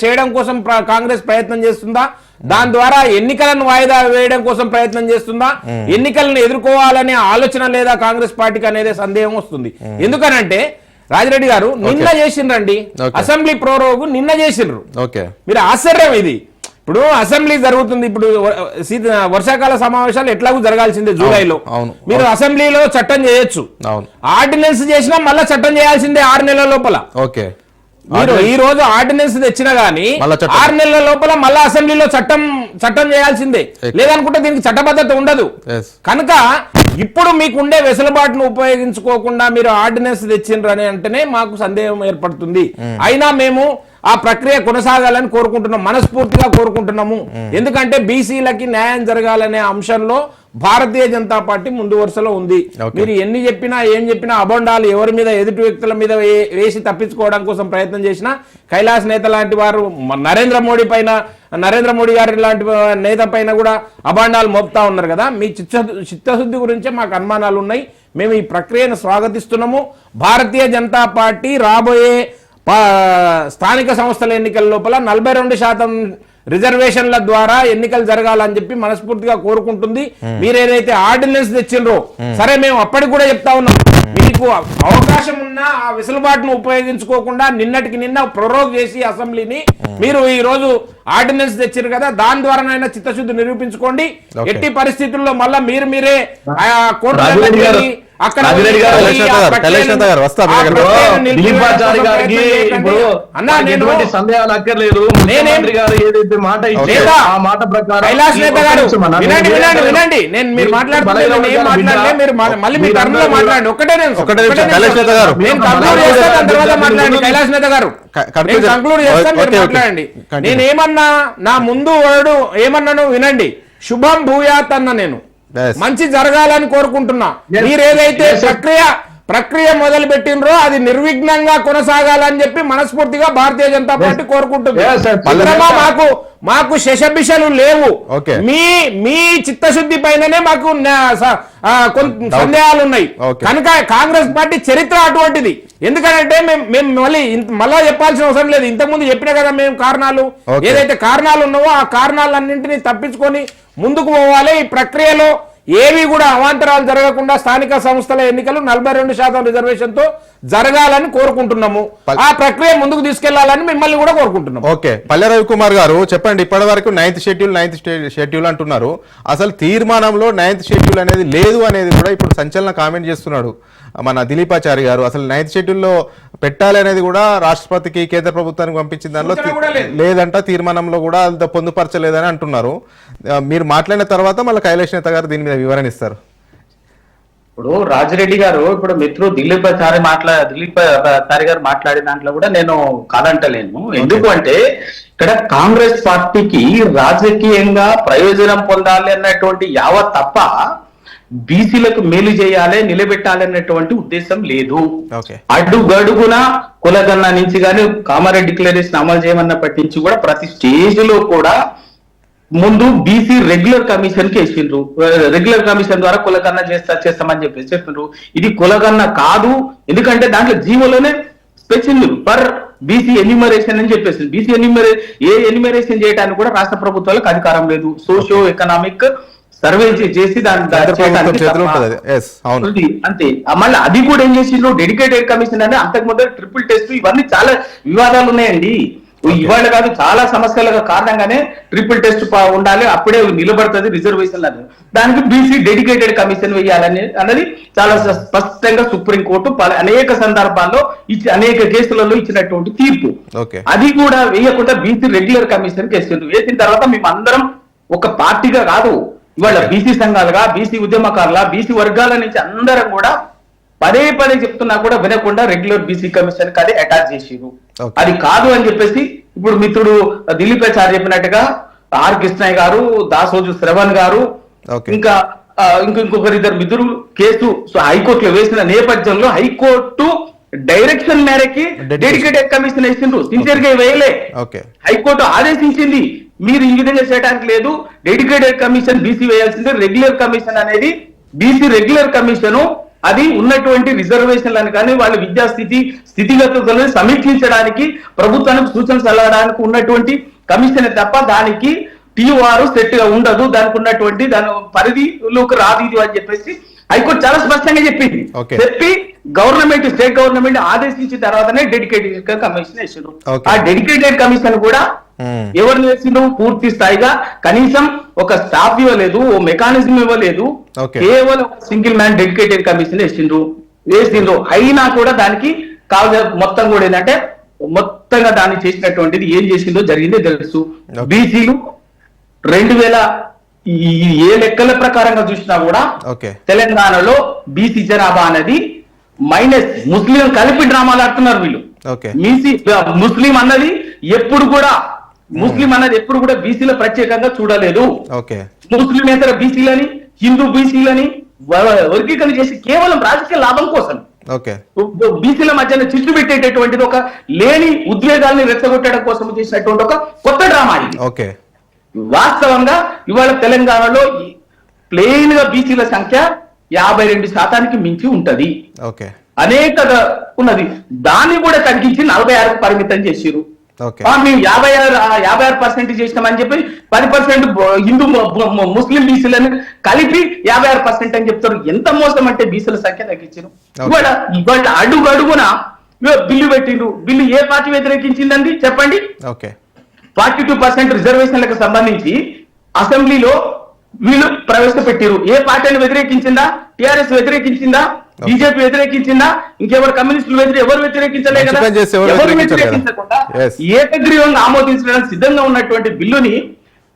చేయడం కోసం కాంగ్రెస్ ప్రయత్నం చేస్తుందా, దాని ద్వారా ఎన్నికలను వాయిదా వేయడం కోసం ప్రయత్నం చేస్తుందా, ఎన్నికలను ఎదుర్కోవాలనే ఆలోచన లేదా కాంగ్రెస్ పార్టీకి అనేది సందేహం వస్తుంది. ఎందుకనంటే రాజిరెడ్డి గారు నిన్న చేసిండ్రండి అసెంబ్లీ ప్రోరోగు, నిన్న చేసిండ్రు. మీరు ఆశ్చర్యం ఇది. ఇప్పుడు అసెంబ్లీ జరుగుతుంది, ఇప్పుడు వర్షాకాల సమావేశాలు ఎట్లాగూ జరగాల్సిందే జూలైలో. మీరు అసెంబ్లీలో చట్టం చేయొచ్చు, ఆర్డినెన్స్ చేసినా మళ్ళీ చట్టం చేయాల్సిందే 6 నెలల లోపల. మీరు ఈ రోజు ఆర్డినెన్స్ తెచ్చినా గానీ 6 నెలల లోపల మళ్ళా అసెంబ్లీలో చట్టం చేయాల్సిందే, లేదనుకుంటే దీనికి చట్టబద్ధత ఉండదు. కనుక ఇప్పుడు మీకుండే వెసులుబాటును ఉపయోగించుకోకుండా మీరు ఆర్డినెన్స్ తెచ్చిండ్రు అని అంటేనే మాకు సందేహం ఏర్పడుతుంది. అయినా మేము ఆ ప్రక్రియ కొనసాగాలని కోరుకుంటున్నాం, మనస్ఫూర్తిగా కోరుకుంటున్నాము. ఎందుకంటే బీసీలకి న్యాయం జరగాలనే అంశంలో భారతీయ జనతా పార్టీ ముందు వరుసలో ఉంది. మీరు ఎన్ని చెప్పినా ఏం చెప్పినా అబొండాలు ఎవరి మీద, ఎదుటి వ్యక్తుల మీద వేసి తప్పించుకోవడం కోసం ప్రయత్నం చేసినా కైలాస్ నేత లాంటి వారు నరేంద్ర మోడీ గారి లాంటి నేత పైన కూడా అబాండాలు మోపుతా ఉన్నారు కదా. మీ చిత్తశుద్ధి గురించే మాకు అనుమానాలు ఉన్నాయి. మేము ఈ ప్రక్రియను స్వాగతిస్తున్నాము. భారతీయ జనతా పార్టీ రాబోయే స్థానిక సంస్థల ఎన్నికల లోపల 42% రిజర్వేషన్ల ద్వారా ఎన్నికలు జరగాలని చెప్పి మనస్ఫూర్తిగా కోరుకుంటుంది. మీరేదైతే ఆర్డినెన్స్ తెచ్చిండ్రో సరే, మేము అప్పటికి కూడా చెప్తా ఉన్నాం, మీకు అవకాశం ఉన్నా ఆ వెసులుబాటును ఉపయోగించుకోకుండా నిన్నటికి నిన్న ప్రొరోగ్ చేసి అసెంబ్లీని మీరు ఈ రోజు ఆర్డినెన్స్ తెచ్చారు కదా, దాని ద్వారానైనా చిత్తశుద్ధి నిరూపించుకోండి. ఎట్టి పరిస్థితుల్లో మళ్ళా మీరే కోర్టు అక్కడ సందేహాలు అక్కర్లేదు. మాట ప్రకారం కైలాస్ నేత గారు వినండి, నేను మీరు మాట్లాడుతున్నాను, మళ్ళీ మీ టర్మ్లో మాట్లాడండి. కైలాస్ నేత గారు కంక్లూడ్ చేస్తాను, మీరు మాట్లాడండి. నేనేమన్నా నా ముందు వాడు ఏమన్నాను వినండి. శుభం భూయాత్ అన్న, నేను మంచి జరగాలని కోరుకుంటున్నా. మీరేదైతే ప్రక్రియ మొదలు పెట్టినరో అది నిర్విఘ్నంగా కొనసాగాలని చెప్పి మనస్ఫూర్తిగా భారతీయ జనతా పార్టీ కోరుకుంటుంది. మాకు శశబిషలు లేవు. మీ చిత్తశుద్ధి పైననే మాకు సందేహాలు ఉన్నాయి. కనుక కాంగ్రెస్ పార్టీ చరిత్ర అటువంటిది. ఎందుకంటే మేము మళ్ళా చెప్పాల్సిన అవసరం లేదు. ఇంతకుముందు చెప్పినా కదా మేము కారణాలు, ఏదైతే కారణాలు ఉన్నావో ఆ కారణాలన్నింటినీ తప్పించుకొని ముందుకు పోవాలి. ఈ ప్రక్రియలో ఏవి కూడా అవాంతరాలు జరగకుండా స్థానిక సంస్థల ఎన్నికలు 42% రిజర్వేషన్ తో జరగాలని కోరుకుంటున్నాము. ఆ ప్రక్రియ ముందుకు తీసుకెళ్లాలని మిమ్మల్ని కూడా కోరుకుంటున్నాం. ఓకే, పల్లె రవికుమార్ గారు చెప్పండి, ఇప్పటి వరకు 9th షెడ్యూల్ అంటున్నారు. అసలు తీర్మానంలో 9th షెడ్యూల్ అనేది లేదు అనేది కూడా ఇప్పుడు సంచలన కామెంట్ చేస్తున్నాడు మన దిలీపాచారి గారు. అసలు 9th షెడ్యూల్లో పెట్టాలి అనేది కూడా రాష్ట్రపతికి కేంద్ర ప్రభుత్వానికి పంపించిన దానిలో లేదంట, తీర్మానంలో కూడా అంత పొందుపరచలేదని అంటున్నారు. మీరు మాట్లాడిన తర్వాత మళ్ళీ కైలాష్ నేత గారు దీని మీద వివరణ ఇస్తారు. ఇప్పుడు రాజిరెడ్డి గారు, ఇప్పుడు మిత్రుడు దిలీపాచారి గారు మాట్లాడిన దాంట్లో కూడా నేను కాదంటలేను. ఎందుకు అంటే ఇక్కడ కాంగ్రెస్ పార్టీకి రాజకీయంగా ప్రయోజనం పొందాలి అన్నటువంటి యావత్ తప్ప బీసీలకు మేలు చేయాలి, నిలబెట్టాలి అన్నటువంటి ఉద్దేశం లేదు. అడుగడుగున కులగన్న నుంచి కానీ కామారెడ్డి డిక్లరేషన్ అమలు చేయమన్నప్పటి నుంచి కూడా ప్రతి స్టేజ్ లో కూడా ముందు బీసీ రెగ్యులర్ కమిషన్ కి వేసిండ్రు. రెగ్యులర్ కమిషన్ ద్వారా కులగన్న చేస్తామని చెప్పేసి చెప్పిండ్రు. ఇది కులగన్న కాదు, ఎందుకంటే దాంట్లో జీవోలోనే స్పెషల్ పర్ బీసీ ఎన్యూమరేషన్ అని చెప్పేసి బీసీ ఎన్యూమరేషన్ చేయడానికి కూడా రాష్ట్ర ప్రభుత్వాలకు అధికారం లేదు. సోషియో ఎకనామిక్ సర్వే చేసి అంతే. మళ్ళీ అది కూడా ఏం చేసిండ్రు, డెడికేటెడ్ కమిషన్ అని అంతకుముందు ట్రిపుల్ టెస్ట్, ఇవన్నీ చాలా వివాదాలు ఉన్నాయండి. ఇవాళ కాదు, చాలా సమస్యల కారణంగానే ట్రిపుల్ టెస్ట్ ఉండాలి, అప్పుడే నిలబడుతుంది రిజర్వేషన్ అని. దానికి బీసీ డెడికేటెడ్ కమిషన్ వేయాలని అన్నది చాలా స్పష్టంగా సుప్రీంకోర్టు అనేక సందర్భాల్లో అనేక కేసులలో ఇచ్చినటువంటి తీర్పు. అది కూడా వేయకుండా బీసీ రెగ్యులర్ కమిషన్ వేసిండ్రు. వేసిన తర్వాత మేము అందరం ఒక పార్టీగా కాదు, ఇవాళ బీసీ సంఘాలుగా, బీసీ ఉద్యమకారుల, బీసీ వర్గాల నుంచి అందరం కూడా పదే చెప్తున్నా కూడా వినకుండా రెగ్యులర్ బీసీ కమిషన్ కి అది అటాచ్ చేసిరు. అది కాదు అని చెప్పేసి ఇప్పుడు మిత్రుడు దిలీపాచారి చెప్పినట్టుగా ఆర్ కృష్ణయ్య గారు, దాసోజు శ్రవణ్ గారు, ఇంకా ఇంకొకరిద్దరు మిత్రులు కేసు హైకోర్టులో వేసిన నేపథ్యంలో హైకోర్టు డైరెక్షన్ మేరకి డెడికేటెడ్ కమిషన్ వేసిండ్రు. సిన్సియర్ గా వేయలే, హైకోర్టు ఆదేశించింది మీరు ఈ విధంగా చేయడానికి లేదు, డెడికేటెడ్ కమిషన్ బీసీ వేయాల్సిందే. రెగ్యులర్ కమిషన్ అనేది బీసీ రెగ్యులర్ కమిషన్ అది ఉన్నటువంటి రిజర్వేషన్లను కానీ వాళ్ళ విద్యా స్థితిగతులను సమీక్షించడానికి, ప్రభుత్వానికి సూచనలు సలహడానికి ఉన్నటువంటి కమిషన్ తప్ప దానికి టీఓఆర్ సెట్ గా ఉండదు, దానికి ఉన్నటువంటి దాని పరిధిలోకి రాదు ఇది అని చెప్పేసి హైకోర్టు చాలా స్పష్టంగా చెప్పింది. చెప్పి స్టేట్ గవర్నమెంట్ ఆదేశించిన తర్వాతనే డెడికేటెడ్ కమిషన్ వేసిండ్రు. ఆ డెడికేటెడ్ కమిషన్ కూడా ఎవరిని వేసిండ్రు, పూర్తి స్థాయిగా కనీసం ఒక స్టాఫ్ ఇవ్వలేదు, ఓ మెకానిజం ఇవ్వలేదు, కేవలం సింగిల్ మ్యాన్ డెడికేటెడ్ కమిషన్ వేసిండ్రు. అయినా కూడా దానికి కావాల్సిన మొత్తం కూడా ఏంటంటే మొత్తంగా దాన్ని చేసినటువంటిది ఏం చేసిందో జరిగిందో తెలుసు. బీసీలు 2000 ఏ లెక్కల ప్రకారంగా చూసినా కూడా తెలంగాణలో బీసీ జనాభా అనేది మైనస్. ముస్లిం కలిపి డ్రామాలు ఆడుతున్నారు వీళ్ళు. ముస్లిం అన్నది ఎప్పుడు కూడా బీసీల ప్రత్యేకంగా చూడలేదు. ముస్లిమేతర బీసీలని, హిందూ బీసీలని వర్గీకరణ చేసి కేవలం రాజకీయ లాభం కోసం బీసీల మధ్యన చిచ్చు పెట్టేటటువంటిది ఒక లేని ఉద్వేగాల్ని రెచ్చగొట్టడం కోసం చేసినటువంటి ఒక కొత్త డ్రామా ఇది. వాస్తవంగా ఇవాళ తెలంగాణలో ప్లెయిన్ గా బీసీల సంఖ్య 52% మించి ఉంటది, అనేక ఉన్నది. దాన్ని కూడా తగ్గించి 46 పరిమితం చేసిరు. మేము 56% చేసినామని చెప్పి 10% హిందూ ముస్లిం బీసీలను కలిపి 56% అని చెప్తారు. ఎంత మోసం అంటే బీసీల సంఖ్య తగ్గించారు. ఇవాళ అడుగున బిల్లు పెట్టిండ్రు. బిల్లు ఏ పార్టీ వ్యతిరేకించిందండి చెప్పండి? 42% రిజర్వేషన్లకు సంబంధించి అసెంబ్లీలో వీళ్ళు ప్రవేశపెట్టారు. ఏ పార్టీని వ్యతిరేకించిందా? టిఆర్ఎస్ వ్యతిరేకించిందా? బీజేపీ వ్యతిరేకించిందా? ఇంకెవరు కమ్యూనిస్టులు ఎవరు వ్యతిరేకించలే కదా. ఎవరు వ్యతిరేకించకుండా ఏకగ్రీవంగా ఆమోదించడానికి సిద్ధంగా ఉన్నటువంటి బిల్లుని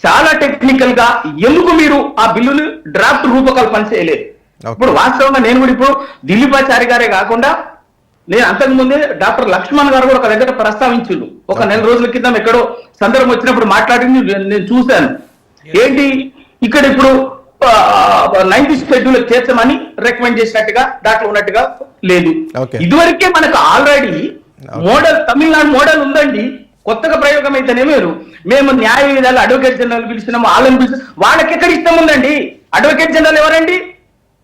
చాలా టెక్నికల్ గా ఎందుకు మీరు ఆ బిల్లుని డ్రాఫ్ట్ రూపకల్పన చేయలేదు? ఇప్పుడు వాస్తవంగా నేను కూడా ఇప్పుడు దిలీపాచారి గారే కాకుండా నేను అంతకు ముందే డాక్టర్ లక్ష్మణ్ గారు కూడా ఒక దగ్గర ప్రస్తావించిండు. ఒక 4 రోజుల క్రితం ఎక్కడో సందర్భం వచ్చినప్పుడు మాట్లాడింది నేను చూశాను. ఏంటి ఇక్కడ ఇప్పుడు 9th షెడ్యూల్ చేర్చమని రికమెండ్ చేసినట్టుగా దాంట్లో ఉన్నట్టుగా లేదు. ఇదివరకే మనకు ఆల్రెడీ మోడల్ తమిళనాడు మోడల్ ఉందండి. కొత్తగా ప్రయోగం అయితేనే మేము న్యాయ విధాలు అడ్వకేట్ జనరల్ పిలిచినాము, వాళ్ళని పిలిచి వాళ్ళకి ఎక్కడ ఇష్టం ఉందండి? అడ్వకేట్ జనరల్ ఎవరండి?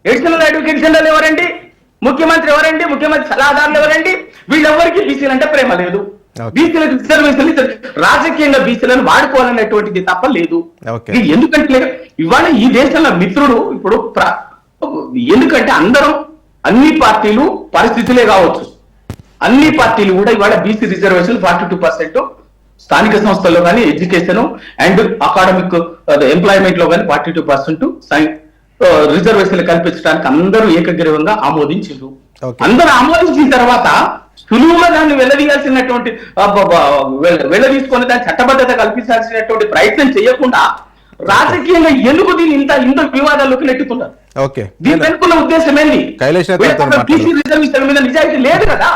ఎడిషనల్ అడ్వకేట్ జనరల్ ఎవరండి? ముఖ్యమంత్రి ఎవరండి? ముఖ్యమంత్రి సలహాదారులు ఎవరండి? వీళ్ళెవరికి బీసీలు అంటే ప్రేమ లేదు. బీసీలకు రిజర్వేషన్లు రాజకీయంగా బీసీలను వాడుకోవాలనేటువంటిది తప్ప లేదు. ఎందుకంటే ఇవాళ ఈ దేశంలో మిత్రుడు ఇప్పుడు ఎందుకంటే అందరం అన్ని పార్టీలు పరిస్థితులే కావచ్చు, అన్ని పార్టీలు కూడా ఇవాళ బీసీ రిజర్వేషన్ 42%, స్థానిక సంస్థల్లో కానీ ఎడ్యుకేషన్ అండ్ అకాడమిక్ ఎంప్లాయ్మెంట్ లో కానీ 42% రిజర్వేషన్లు కల్పించడానికి అందరూ ఏకగ్రీవంగా ఆమోదించారు. అందరూ ఆమోదించిన తర్వాత సులువుగా దాన్ని వెళ్ళదీయాల్సినటువంటి వెళ్ళదీసుకొని దాని చట్టబద్ధత కల్పించాల్సినటువంటి ప్రయత్నం చేయకుండా రాజకీయంగా ఎందుకు దీన్ని ఇంత వివాదాల్లోకి నెట్టుతున్నారు? దీని వెనుకున్న ఉద్దేశం ఏంటి? రిజర్వేషన్ మీద నిజాయితీ లేదు కదా.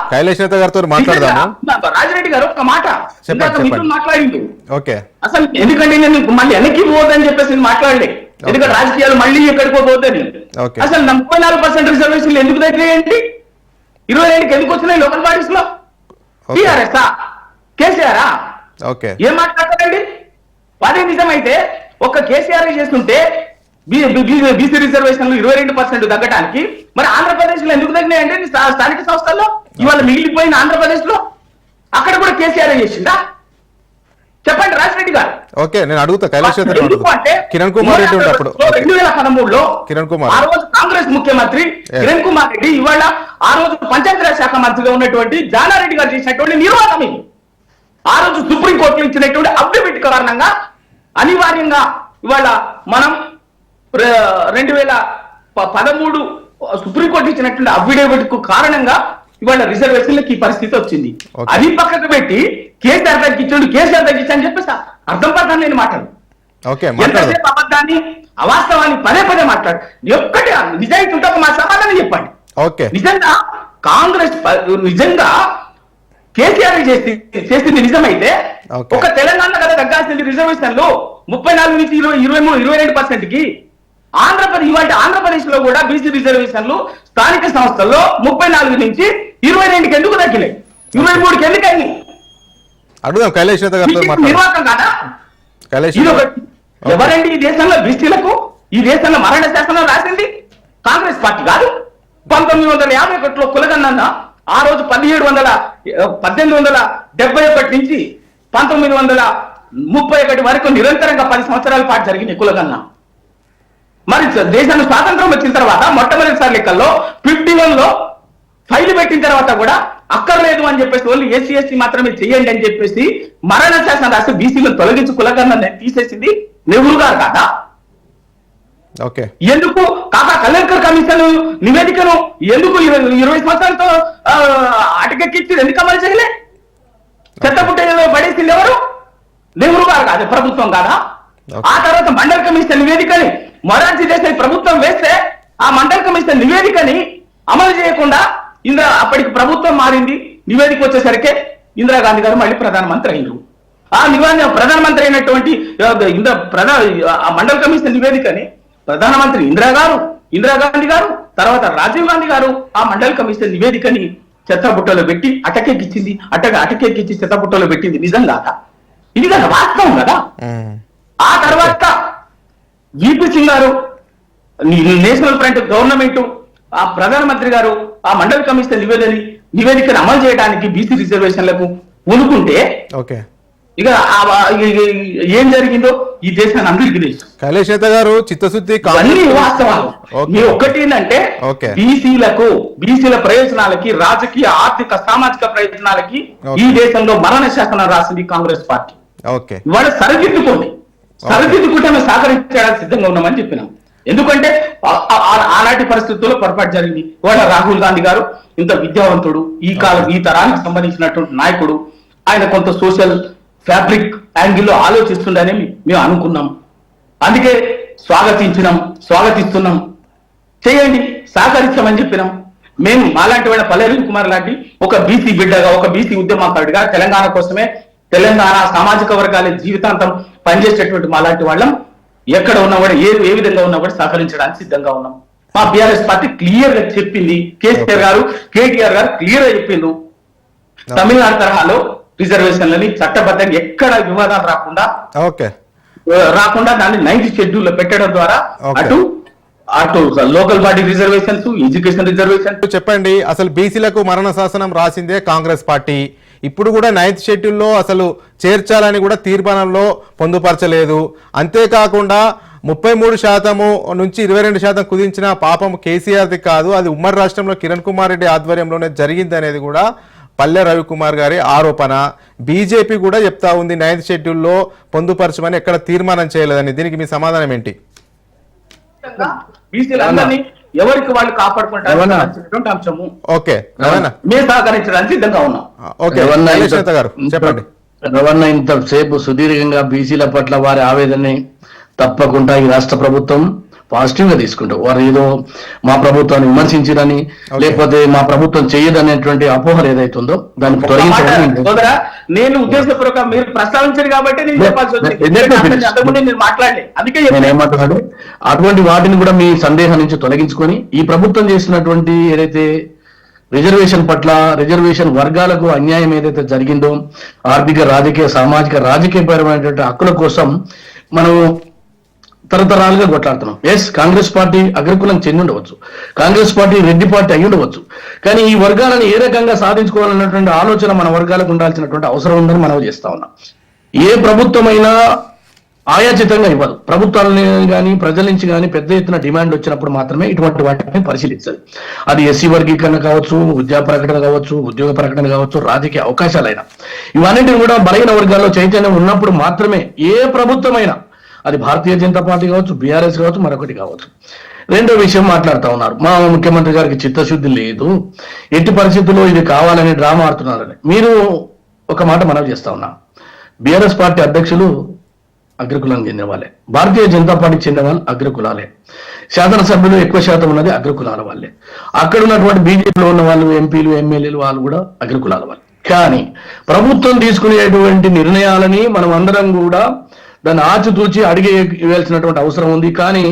రాజిరెడ్డి గారు ఒక మాట మాట్లాడింది అసలు, ఎందుకంటే నేను మళ్ళీ వెనక్కి పోవద్దని చెప్పేసి మాట్లాడలే, ఎందుకంటే రాజకీయాలు మళ్ళీ ఎక్కడికో పోతుంది. అసలు 34% రిజర్వేషన్లు ఎందుకు తగ్గాయండి? 22కి ఎందుకు వచ్చినాయి లోకల్ బాడీస్ లో? టీఆర్ఎస్ కేసీఆర్ ఏం మాట్లాడతారండి? అదే నిజమైతే ఒక కేసీఆర్ చేస్తుంటే బీసీ రిజర్వేషన్లు 22% తగ్గడానికి మరి ఆంధ్రప్రదేశ్ లో ఎందుకు తగ్గినాయండి? స్థానిక సంస్థల్లో ఇవాళ మిగిలిపోయిన ఆంధ్రప్రదేశ్ లో అక్కడ కూడా కేసీఆర్ చేసిందా? చెప్పండి రాజిరెడ్డి గారు. నేను అడుగుతా కిరణ్ కుమార్ రెడ్డి 2013లో ఆ రోజు కాంగ్రెస్ ముఖ్యమంత్రి కిరణ్ కుమార్ రెడ్డి, ఇవాళ ఆ రోజు పంచాయతీరాజ్ శాఖ మంత్రిగా ఉన్నటువంటి జానారెడ్డి గారు చేసినటువంటి నిర్వాహం ఇది. ఆ రోజు సుప్రీంకోర్టులో ఇచ్చినటువంటి అఫిడవిట్ కారణంగా అనివార్యంగా ఇవాళ మనం 2013 సుప్రీంకోర్టు ఇచ్చినటువంటి అఫిడవిట్ కు కారణంగా ఇవాళ రిజర్వేషన్లకి ఈ పరిస్థితి వచ్చింది. అది పక్కకు పెట్టి కేసీఆర్ తగ్గించండు, కేసీఆర్ తగ్గించని చెప్పేసి అర్థం పడతాను నేను మాట్లాడు. ఎంతసేపు అబద్ధాన్ని అవాస్తవాన్ని పదే పదే మాట్లాడు. ఒక్కటి నిజాయితీ ఉంటే మా సమాధానం చెప్పండి. నిజంగా కాంగ్రెస్ నిజంగా కేసీఆర్ చేసింది నిజమైతే ఒక తెలంగాణ కదా తగ్గాల్సింది రిజర్వేషన్లు 34 నుంచి 22% ఆంధ్రప్రదేశ్ ఇవాళ ఆంధ్రప్రదేశ్ లో కూడా బీసీ రిజర్వేషన్లు స్థానిక సంస్థల్లో 34 నుంచి 22కి ఎందుకు తగ్గినాయి? 23కి ఎందుకు అయింది? నిర్వాహకం కాదా? ఎవరండి ఈ దేశంలో బీసీలకు ఈ దేశంలో మరణ శాసనం రాసింది? కాంగ్రెస్ పార్టీ కాదు. 1951లో కులగన్న ఆ రోజు 1871 నుంచి 1931 వరకు నిరంతరంగా 10 సంవత్సరాల పాటు జరిగింది కులగన్న. మరి దేశానికి స్వాతంత్రం వచ్చిన తర్వాత మొట్టమొదటిసారి లెక్కల్లో 51లో ఫైల్ పెట్టిన తర్వాత కూడా అక్కర్లేదు అని చెప్పేసి వాళ్ళు ఎస్సీ ఎస్టీ మాత్రమే చేయండి అని చెప్పేసి మరణ శాసనం రాసి బీసీలను తొలగించి కులగన్న తీసేసింది నెహ్రూ గారు కాదా? ఎందుకు కాకా కలెక్టర్ కమిషన్ నివేదికను ఎందుకు 20 సంవత్సరాలతో అటకెక్కించి ఎందుకు అమలు చేయలే? చెత్తపుట్టలో పడేసింది ఎవరు? నెహ్రూ గారు కాదు, ప్రభుత్వం కాదా? ఆ తర్వాత మండల్ కమిషన్ నివేదికని మొరార్జీ దేశాయ్ ప్రభుత్వం వేస్తే ఆ మండల్ కమిషన్ నివేదికని అమలు చేయకుండా అప్పటికి ప్రభుత్వం మారింది. నివేదిక వచ్చేసరికి ఇందిరాగాంధీ గారు మళ్ళీ ప్రధానమంత్రి అయినారు. ఆ ప్రధానమంత్రి అయినటువంటి ఆ మండల్ కమిషన్ నివేదికని ప్రధానమంత్రి ఇందిరాగాంధీ గారు తర్వాత రాజీవ్ గాంధీ గారు ఆ మండల్ కమిషన్ నివేదికని చెత్తబుట్టలో పెట్టి అటకెక్కించింది. అటకెక్కించి చెత్తబుట్టలో పెట్టింది నిజంగా ఇది కదా వాస్తవం కదా. ఆ తర్వాత విపి సింగ్ గారు నేషనల్ ఫ్రంట్ గవర్నమెంట్ ఆ ప్రధానమంత్రి గారు ఆ మండల్ కమిషన్ నివేదికను అమలు చేయడానికి బీసీ రిజర్వేషన్లకు పూనుకుంటే ఇక ఏం జరిగిందో ఈ దేశాన్ని అందరికీ తెలుసు. కైలేష్ నేత గారు చిత్తశుద్ధి అన్ని వాస్తవాలు. మీ ఒక్కటి ఏంటంటే బీసీల ప్రయోజనాలకి రాజకీయ ఆర్థిక సామాజిక ప్రయోజనాలకి ఈ దేశంలో మరణ శాసనం రాసింది కాంగ్రెస్ పార్టీ. ఇవాళ సరిదిద్దుకుంటే మేము సహకరించడానికి సిద్ధంగా ఉన్నామని చెప్పినాం. ఎందుకంటే ఆనాటి పరిస్థితుల్లో పొరపాటు జరిగింది. ఇవాళ రాహుల్ గాంధీ గారు ఇంత విద్యావంతుడు, ఈ తరానికి సంబంధించినటువంటి నాయకుడు, ఆయన కొంత సోషల్ ఫ్యాబ్రిక్ యాంగిల్లో ఆలోచిస్తుండని మేము అనుకున్నాం. అందుకే స్వాగతిస్తున్నాం, చేయండి, సహకరిస్తామని చెప్పినాం. మేము మాలాంటి వాళ్ళ పల్లె రవికుమార్ లాంటి ఒక బీసీ బిడ్డగా, ఒక బీసీ ఉద్యమకారుడిగా తెలంగాణ కోసమే, తెలంగాణ సామాజిక వర్గాల జీవితాంతం పనిచేసేటువంటి మాలాంటి వాళ్ళం ఎక్కడ ఉన్నా కూడా ఏ విధంగా ఉన్నా కూడా సహకరించడానికి సిద్ధంగా ఉన్నాం. మా బీఆర్ఎస్ పార్టీ క్లియర్ గా చెప్పింది, కేసీఆర్ గారు కేటీఆర్ గారు క్లియర్ గా చెప్పిండు, తమిళనాడు తరహాలో రిజర్వేషన్లని చట్టబద్ధంగా ఎక్కడ వివాదాలు రాకుండా దాన్ని 9th షెడ్యూల్ లో పెట్టడం ద్వారా అటు local body reservations, education reservation. చెప్పండి, అసలు బీసీలకు మరణ శాసనం రాసిందే కాంగ్రెస్ పార్టీ. ఇప్పుడు కూడా 9th షెడ్యూల్లో అసలు చేర్చాలని కూడా తీర్మానంలో పొందుపరచలేదు. అంతేకాకుండా 33% నుంచి 22% కుదించిన పాపం కేసీఆర్ది కాదు, అది ఉమ్మడి రాష్ట్రంలో కిరణ్ కుమార్ రెడ్డి ఆధ్వర్యంలోనే జరిగింది అనేది కూడా పల్లె రవికుమార్ గారి ఆరోపణ. బీజేపీ కూడా చెప్తా ఉంది 9th షెడ్యూల్లో పొందుపరచమని ఎక్కడ తీర్మానం చేయలేదని. దీనికి మీ సమాధానం ఏంటి? ఎవరికి వాళ్ళు కాపాడుకుంటారు అంశము. ఓకే, మేము సహకరించడానికి సిద్ధంగా ఉన్నాం. చెప్పండి. రవణ ఇంతసేపు సుదీర్ఘంగా బీసీల పట్ల వారి ఆవేదనని తప్పకుండా ఈ రాష్ట్ర ప్రభుత్వం పాజిటివ్ గా తీసుకుంటాం. వారు ఏదో మా ప్రభుత్వాన్ని విమర్శించిరని లేకపోతే మా ప్రభుత్వం చేయదనేటువంటి అపోహలు ఏదైతుందో దాన్ని తొలగించాలని నేను ఉద్దేశపూర్వక మీరు ప్రస్తావించారు కాబట్టి నేను మాట్లాడలే. అందుకే నేను ఏమంటున్నాను, అటువంటి వాటిని కూడా మీ సందేహం నుంచి తొలగించుకొని ఈ ప్రభుత్వం చేసినటువంటి ఏదైతే రిజర్వేషన్ పట్ల రిజర్వేషన్ వర్గాలకు అన్యాయం ఏదైతే జరిగిందో ఆర్థిక, రాజకీయ, సామాజిక, రాజకీయపరమైనటువంటి హక్కుల కోసం మనం తరతరాలుగా కొట్లాడుతున్నాం. ఎస్, కాంగ్రెస్ పార్టీ అగ్రకులం చెంది ఉండవచ్చు, కాంగ్రెస్ పార్టీ రెడ్డి పార్టీ అయి ఉండవచ్చు, కానీ ఈ వర్గాలను ఏ రకంగా సాధించుకోవాలన్నటువంటి ఆలోచన మన వర్గాలకు ఉండాల్సినటువంటి అవసరం ఉందని మనం చేస్తా ఉన్నాం. ఏ ప్రభుత్వమైనా ఆయాచితంగా ఇవ్వదు. ప్రభుత్వాలని కానీ ప్రజల నుంచి కానీ పెద్ద ఎత్తున డిమాండ్ వచ్చినప్పుడు మాత్రమే ఇటువంటి వాటిని పరిశీలిస్తుంది. అది ఎస్సీ వర్గీకరణ కావచ్చు, విద్యా ప్రకటన కావచ్చు, ఉద్యోగ ప్రకటన కావచ్చు, రాజకీయ అవకాశాలైనా ఇవన్నిటిని కూడా బలహీన వర్గాల్లో చైతన్యం ఉన్నప్పుడు మాత్రమే ఏ ప్రభుత్వమైనా, అది భారతీయ జనతా పార్టీ కావచ్చు, బీఆర్ఎస్ కావచ్చు, మరొకటి కావచ్చు. రెండో విషయం మాట్లాడుతూ ఉన్నారు, మా ముఖ్యమంత్రి గారికి చిత్తశుద్ధి లేదు, ఎట్టి పరిస్థితుల్లో ఇది కావాలని డ్రామా ఆడుతున్నారని. మీరు ఒక మాట మనవి చేస్తా ఉన్నా, బీఆర్ఎస్ పార్టీ అధ్యక్షులు అగ్రకులానికి చెందిన వాళ్ళే, భారతీయ జనతా పార్టీకి చెందిన వాళ్ళు అగ్రకులాలే, శాసనసభ్యులు ఎక్కువ శాతం ఉన్నది అగ్రకులాల వాళ్ళే, అక్కడ ఉన్నటువంటి బీజేపీలో ఉన్న వాళ్ళు ఎంపీలు, ఎమ్మెల్యేలు వాళ్ళు కూడా అగ్రకులాల వాళ్ళే. కానీ ప్రభుత్వం తీసుకునేటువంటి నిర్ణయాలని మనం అందరం కూడా దాన్ని ఆచితూచి అడిగే ఇవ్వాల్సినటువంటి అవసరం ఉంది. కానీ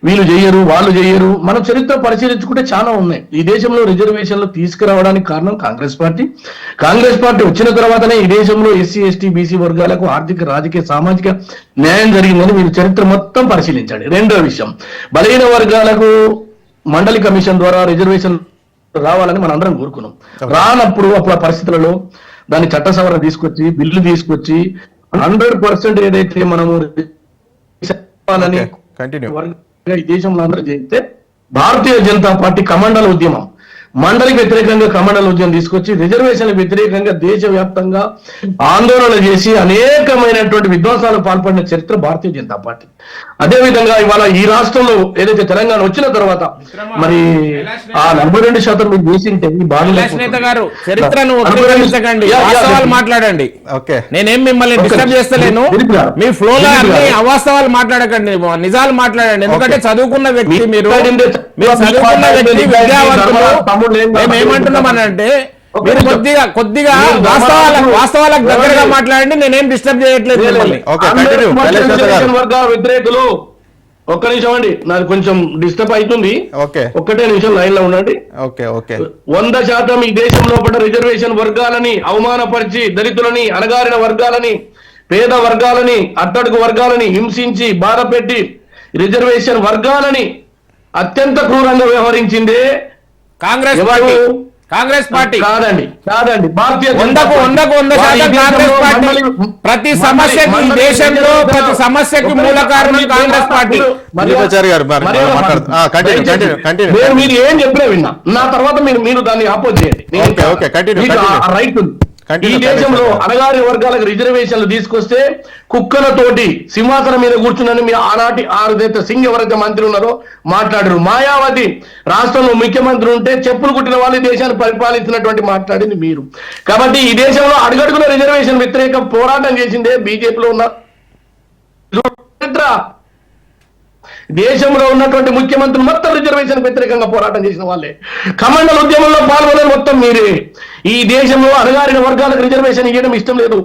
వీళ్ళు చెయ్యరు, వాళ్ళు చెయ్యరు. మన చరిత్ర పరిశీలించుకుంటే చాలా ఉన్నాయి. ఈ దేశంలో రిజర్వేషన్లు తీసుకురావడానికి కారణం కాంగ్రెస్ పార్టీ. కాంగ్రెస్ పార్టీ వచ్చిన తర్వాతనే ఈ దేశంలో ఎస్సీ, ఎస్టీ, బీసీ వర్గాలకు ఆర్థిక, రాజకీయ, సామాజిక న్యాయం జరిగిందని మీరు చరిత్ర మొత్తం పరిశీలించండి. రెండో విషయం, బలహీన వర్గాలకు మండలి కమిషన్ ద్వారా రిజర్వేషన్ రావాలని మనం అందరం కోరుకున్నాం. రానప్పుడు అప్పుడు ఆ పరిస్థితులలో దాన్ని చట్ట సవరణ తీసుకొచ్చి, బిల్లు తీసుకొచ్చి 100% ఏదైతే మనము ఈ దేశంలో అందరూ చేస్తే భారతీయ జనతా పార్టీ కమండల ఉద్యమం, మండలికి వ్యతిరేకంగా కమండల ఉద్యమం తీసుకొచ్చి రిజర్వేషన్ వ్యతిరేకంగా దేశవ్యాప్తంగా ఆందోళన చేసి అనేకమైనటువంటి విధ్వంసాలు పాల్పడిన చరిత్ర భారతీయ జనతా పార్టీ. అదేవిధంగా ఇవాళ ఈ రాష్ట్రంలో ఏదైతే తెలంగాణ వచ్చిన తర్వాత మరి ఆ 42% మీకు చేసింటే మాట్లాడండి. నేనేం మిమ్మల్ని డిస్టర్బ్ చేస్తలేను, మీ ఫ్లో లో అన్ని అవాస్తవాలు మాట్లాడకండి, నిజాలు మాట్లాడండి. ఎందుకంటే చదువుకున్న వ్యక్తి, మీరు చదువుకున్న వ్యక్తి, విద్యావంతులు. మేమేమంటున్నామనంటే మీరు కొద్దిగా వాస్తవాలకు దగ్గరగా మాట్లాడండి. నేనేం డిస్టర్బ్ చేయట్లేదు. వ్యతిరేకులు ఒక్క నిమిషం అండి, నాకు కొంచెం డిస్టర్బ్ అవుతుంది, ఒక్కటే నిమిషం లైన్ లో ఉండండి. 100% ఈ దేశంలో పడ్డ రిజర్వేషన్ వర్గాలని అవమానపరిచి, దళితులని, అణగారిన వర్గాలని, పేద వర్గాలని, అట్టడుగు వర్గాలని హింసించి బాధపెట్టి రిజర్వేషన్ వర్గాలని అత్యంత క్రూరంగా వ్యవహరించిందే కాంగ్రెస్ పార్టీ. కాదండి భారతీయ 100% కాంగ్రెస్ పార్టీ. ప్రతి సమస్యకు ఈ దేశంలో ప్రతి సమస్యకు మూల కారణం కాంగ్రెస్ పార్టీ. మీరు ఏం చెప్పినా విన్నా, నా తర్వాత మీరు దాన్ని ఆపోజ్ చేయండి. రైట్ ఉంది. ఈ దేశంలో అణగారి వర్గాలకు రిజర్వేషన్లు తీసుకొస్తే కుక్కలతోటి సింహాసనం మీద కూర్చున్నని మీ ఆనాటి ఆరుదైతే సింగ్ ఎవరైతే మంత్రి ఉన్నారో మాట్లాడారు. మాయావతి రాష్ట్రంలో ముఖ్యమంత్రి ఉంటే చెప్పులు కుట్టిన వాళ్ళు దేశాన్ని పరిపాలించినటువంటి మాట్లాడింది మీరు. కాబట్టి ఈ దేశంలో అడుగడుగున రిజర్వేషన్ వ్యతిరేక పోరాటం చేసిందే బీజేపీలో ఉన్న దేశంలో ఉన్నటువంటి ముఖ్యమంత్రులు మొత్తం రిజర్వేషన్ వ్యతిరేకంగా పోరాటం చేసిన వాళ్ళే. కమండల్ ఉద్యమంలో పాల్గొనే మొత్తం మీరే. ఈ దేశంలో అణగారిన వర్గాలకు రిజర్వేషన్ ఇవ్వడం ఇష్టం లేదు.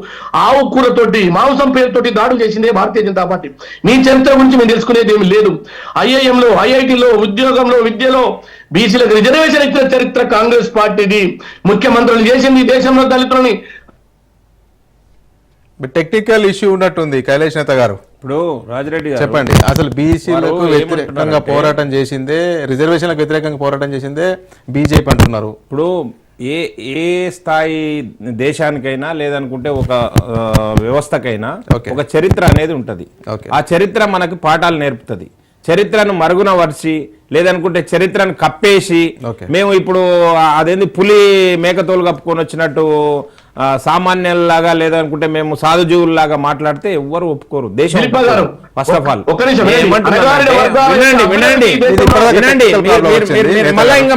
ఆవు కూరతోటి మాంసం పేరుతోటి దాడులు చేసిందే భారతీయ జనతా పార్టీ. మీ చరిత్ర గురించి మేము తెలుసుకునేది ఏమి లేదు. ఐఐఎంలో, ఐఐటిలో, ఉద్యోగంలో, విద్యలో బీసీలకు రిజర్వేషన్ ఇచ్చిన చరిత్ర కాంగ్రెస్ పార్టీది. ముఖ్యమంత్రులు చేసింది దేశంలో దళితులని. టెక్నికల్ ఇష్యూ ఉన్నట్టుంది కైలాష్ నేత గారు. ఇప్పుడు రాజిరెడ్డి గారు చెప్పండి, అసలు బీసీలకు వ్యతిరేకంగా పోరాటం చేసిందే, రిజర్వేషన్లకు వ్యతిరేకంగా పోరాటం చేసిందే బీజేపీ అంటున్నారు. ఇప్పుడు ఏ స్థాయి దేశానికైనా లేదనుకుంటే ఒక వ్యవస్థకైనా ఒక చరిత్ర అనేది ఉంటది. ఆ చరిత్ర మనకు పాఠాలు నేర్పుతుంది. చరిత్రను మరుగున వరిచి లేదనుకుంటే చరిత్రను కప్పేసి మేము ఇప్పుడు అదేంది పులి మేకతోలు కప్పుకొని వచ్చినట్టు సామాన్యుల్లాగా లేదనుకుంటే మేము సాధుజీవుల్లాగా మాట్లాడితే ఎవ్వరు ఒప్పుకోరు. దేశం ఫస్ట్ ఆఫ్ ఆల్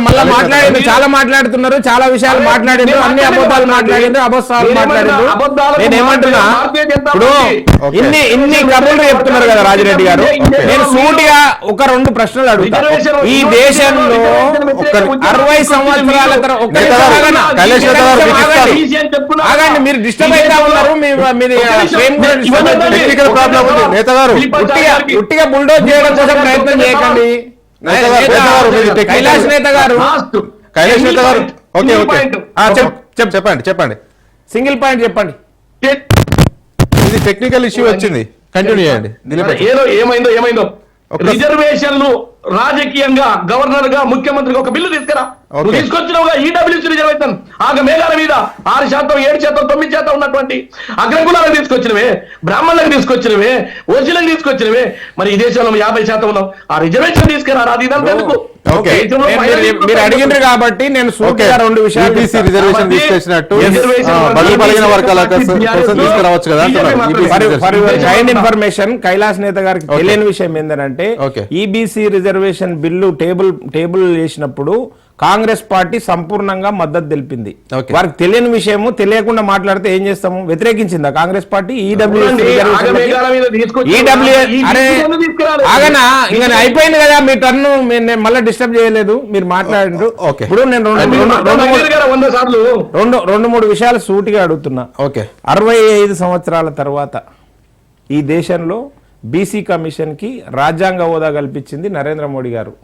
మళ్ళా మాట్లాడింది, చాలా మాట్లాడుతున్నారు, చాలా విషయాలు మాట్లాడిండ్రు, అన్ని అబద్ధాలు మాట్లాడిండ్రు, అబద్ధాలు మాట్లాడిండ్రు. నేనేమంటున్నా, ఇప్పుడు ఇన్ని కబుర్లు చెప్తున్నారు కదా రాజిరెడ్డి గారు, నేను సూటిగా ఒక 2 ప్రశ్నలు అడుగుతా. ఈ దేశంలో 60 సంవత్సరాల తర్వాత ఆగండి, మీరు డిస్టర్బ్ అవుతా ఉన్నారు. ఉట్టిగా బుల్డోజ్ చేయడం కోసం ప్రయత్నం చేయకండి. కైలాష్ నేత గారు చెప్పండి సింగిల్ పాయింట్ చెప్పండి. ఇది టెక్నికల్ ఇష్యూ వచ్చింది, కంటిన్యూ చేయండి. ఏమైందో రిజర్వేషన్లు రాజకీయంగా గవర్నర్ గా ముఖ్యమంత్రిగా ఒక బిల్లు తీసుకురా. తీసుకొచ్చినవుగా ఈడబ్ల్యూసీ రిజర్వేషన్ మేఘాల మీద 6%, 7%, 9% ఉన్నటువంటి అగ్రకులాలకు తీసుకొచ్చినవే, బ్రాహ్మణులకు తీసుకొచ్చినవే, ఓసీలకు తీసుకొచ్చినవే. మరి ఈ దేశంలో 50% ఉన్నాం. ఆ రిజర్వేషన్ తీసుకురా, అది ఇదంతా ఎందుకు? మీరు అడిగినారు కాబట్టి నేను సూటిగా 2 విషయాలు ఇన్ఫర్మేషన్. కైలాష్ నేత గారికి తెలియని విషయం ఏంటంటే, ఈబీసీ రిజర్వేషన్ బిల్లు టేబుల్ చేసినప్పుడు కాంగ్రెస్ పార్టీ సంపూర్ణంగా మద్దతు తెలిపింది. వారికి తెలియని విషయము తెలియకుండా మాట్లాడితే ఏం చేస్తాము? వ్యతిరేకించిందా కాంగ్రెస్ పార్టీ? ఆగనా ఇంకా అయిపోయింది కదా మీ టర్న్, నేను మళ్ళీ డిస్టర్బ్ చేయలేదు, మీరు మాట్లాడిండ్రు. ఇప్పుడు నేను 2-3 విషయాలు సూటిగా అడుగుతున్నా. 65 సంవత్సరాల తర్వాత ఈ దేశంలో బీసీ కమిషన్ కి రాజ్యాంగ హోదా కల్పించింది నరేంద్ర మోడీ గారు.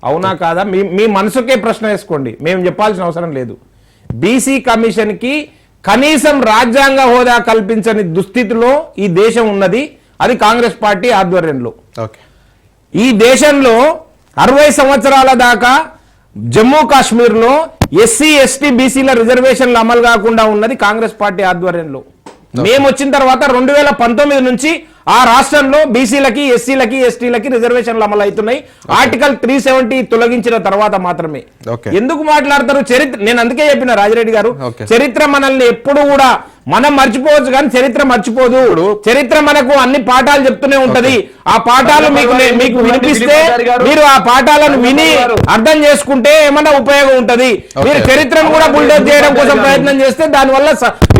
అవునా కాదా? మీ మనసుకే ప్రశ్న వేసుకోండి, మేము చెప్పాల్సిన అవసరం లేదు. బీసీ కమిషన్ కి కనీసం రాజ్యాంగ హోదా కల్పించని దుస్థితిలో ఈ దేశం ఉన్నది. అది కాంగ్రెస్ పార్టీ ఆధ్వర్యంలో. ఈ దేశంలో 60 సంవత్సరాల దాకా జమ్మూ కాశ్మీర్ లో ఎస్సీ, ఎస్టీ, బీసీల రిజర్వేషన్లు అమలు కాకుండా ఉన్నది కాంగ్రెస్ పార్టీ ఆధ్వర్యంలో. మేము వచ్చిన తర్వాత 2019 నుంచి ఆ రాష్ట్రంలో బీసీలకి, ఎస్సీలకి, ఎస్టీలకి రిజర్వేషన్లు అమలు అవుతున్నాయి. ఆర్టికల్ 370 తొలగించిన తర్వాత మాత్రమే. ఎందుకు మాట్లాడతారు చరిత్ర? నేను అందుకే చెప్పిన రాజిరెడ్డి గారు, చరిత్ర మనల్ని ఎప్పుడు కూడా మనం మర్చిపోవచ్చు కానీ చరిత్ర మర్చిపోదు. చరిత్ర మనకు అన్ని పాఠాలు చెప్తూనే ఉంటది. ఆ పాఠాలు మీకు వినిపిస్తే మీరు ఆ పాఠాలను విని అర్థం చేసుకుంటే ఏమన్నా ఉపయోగం ఉంటది. మీరు చరిత్రను కూడా బుల్డోజ్ చేయడం కోసం ప్రయత్నం చేస్తే దానివల్ల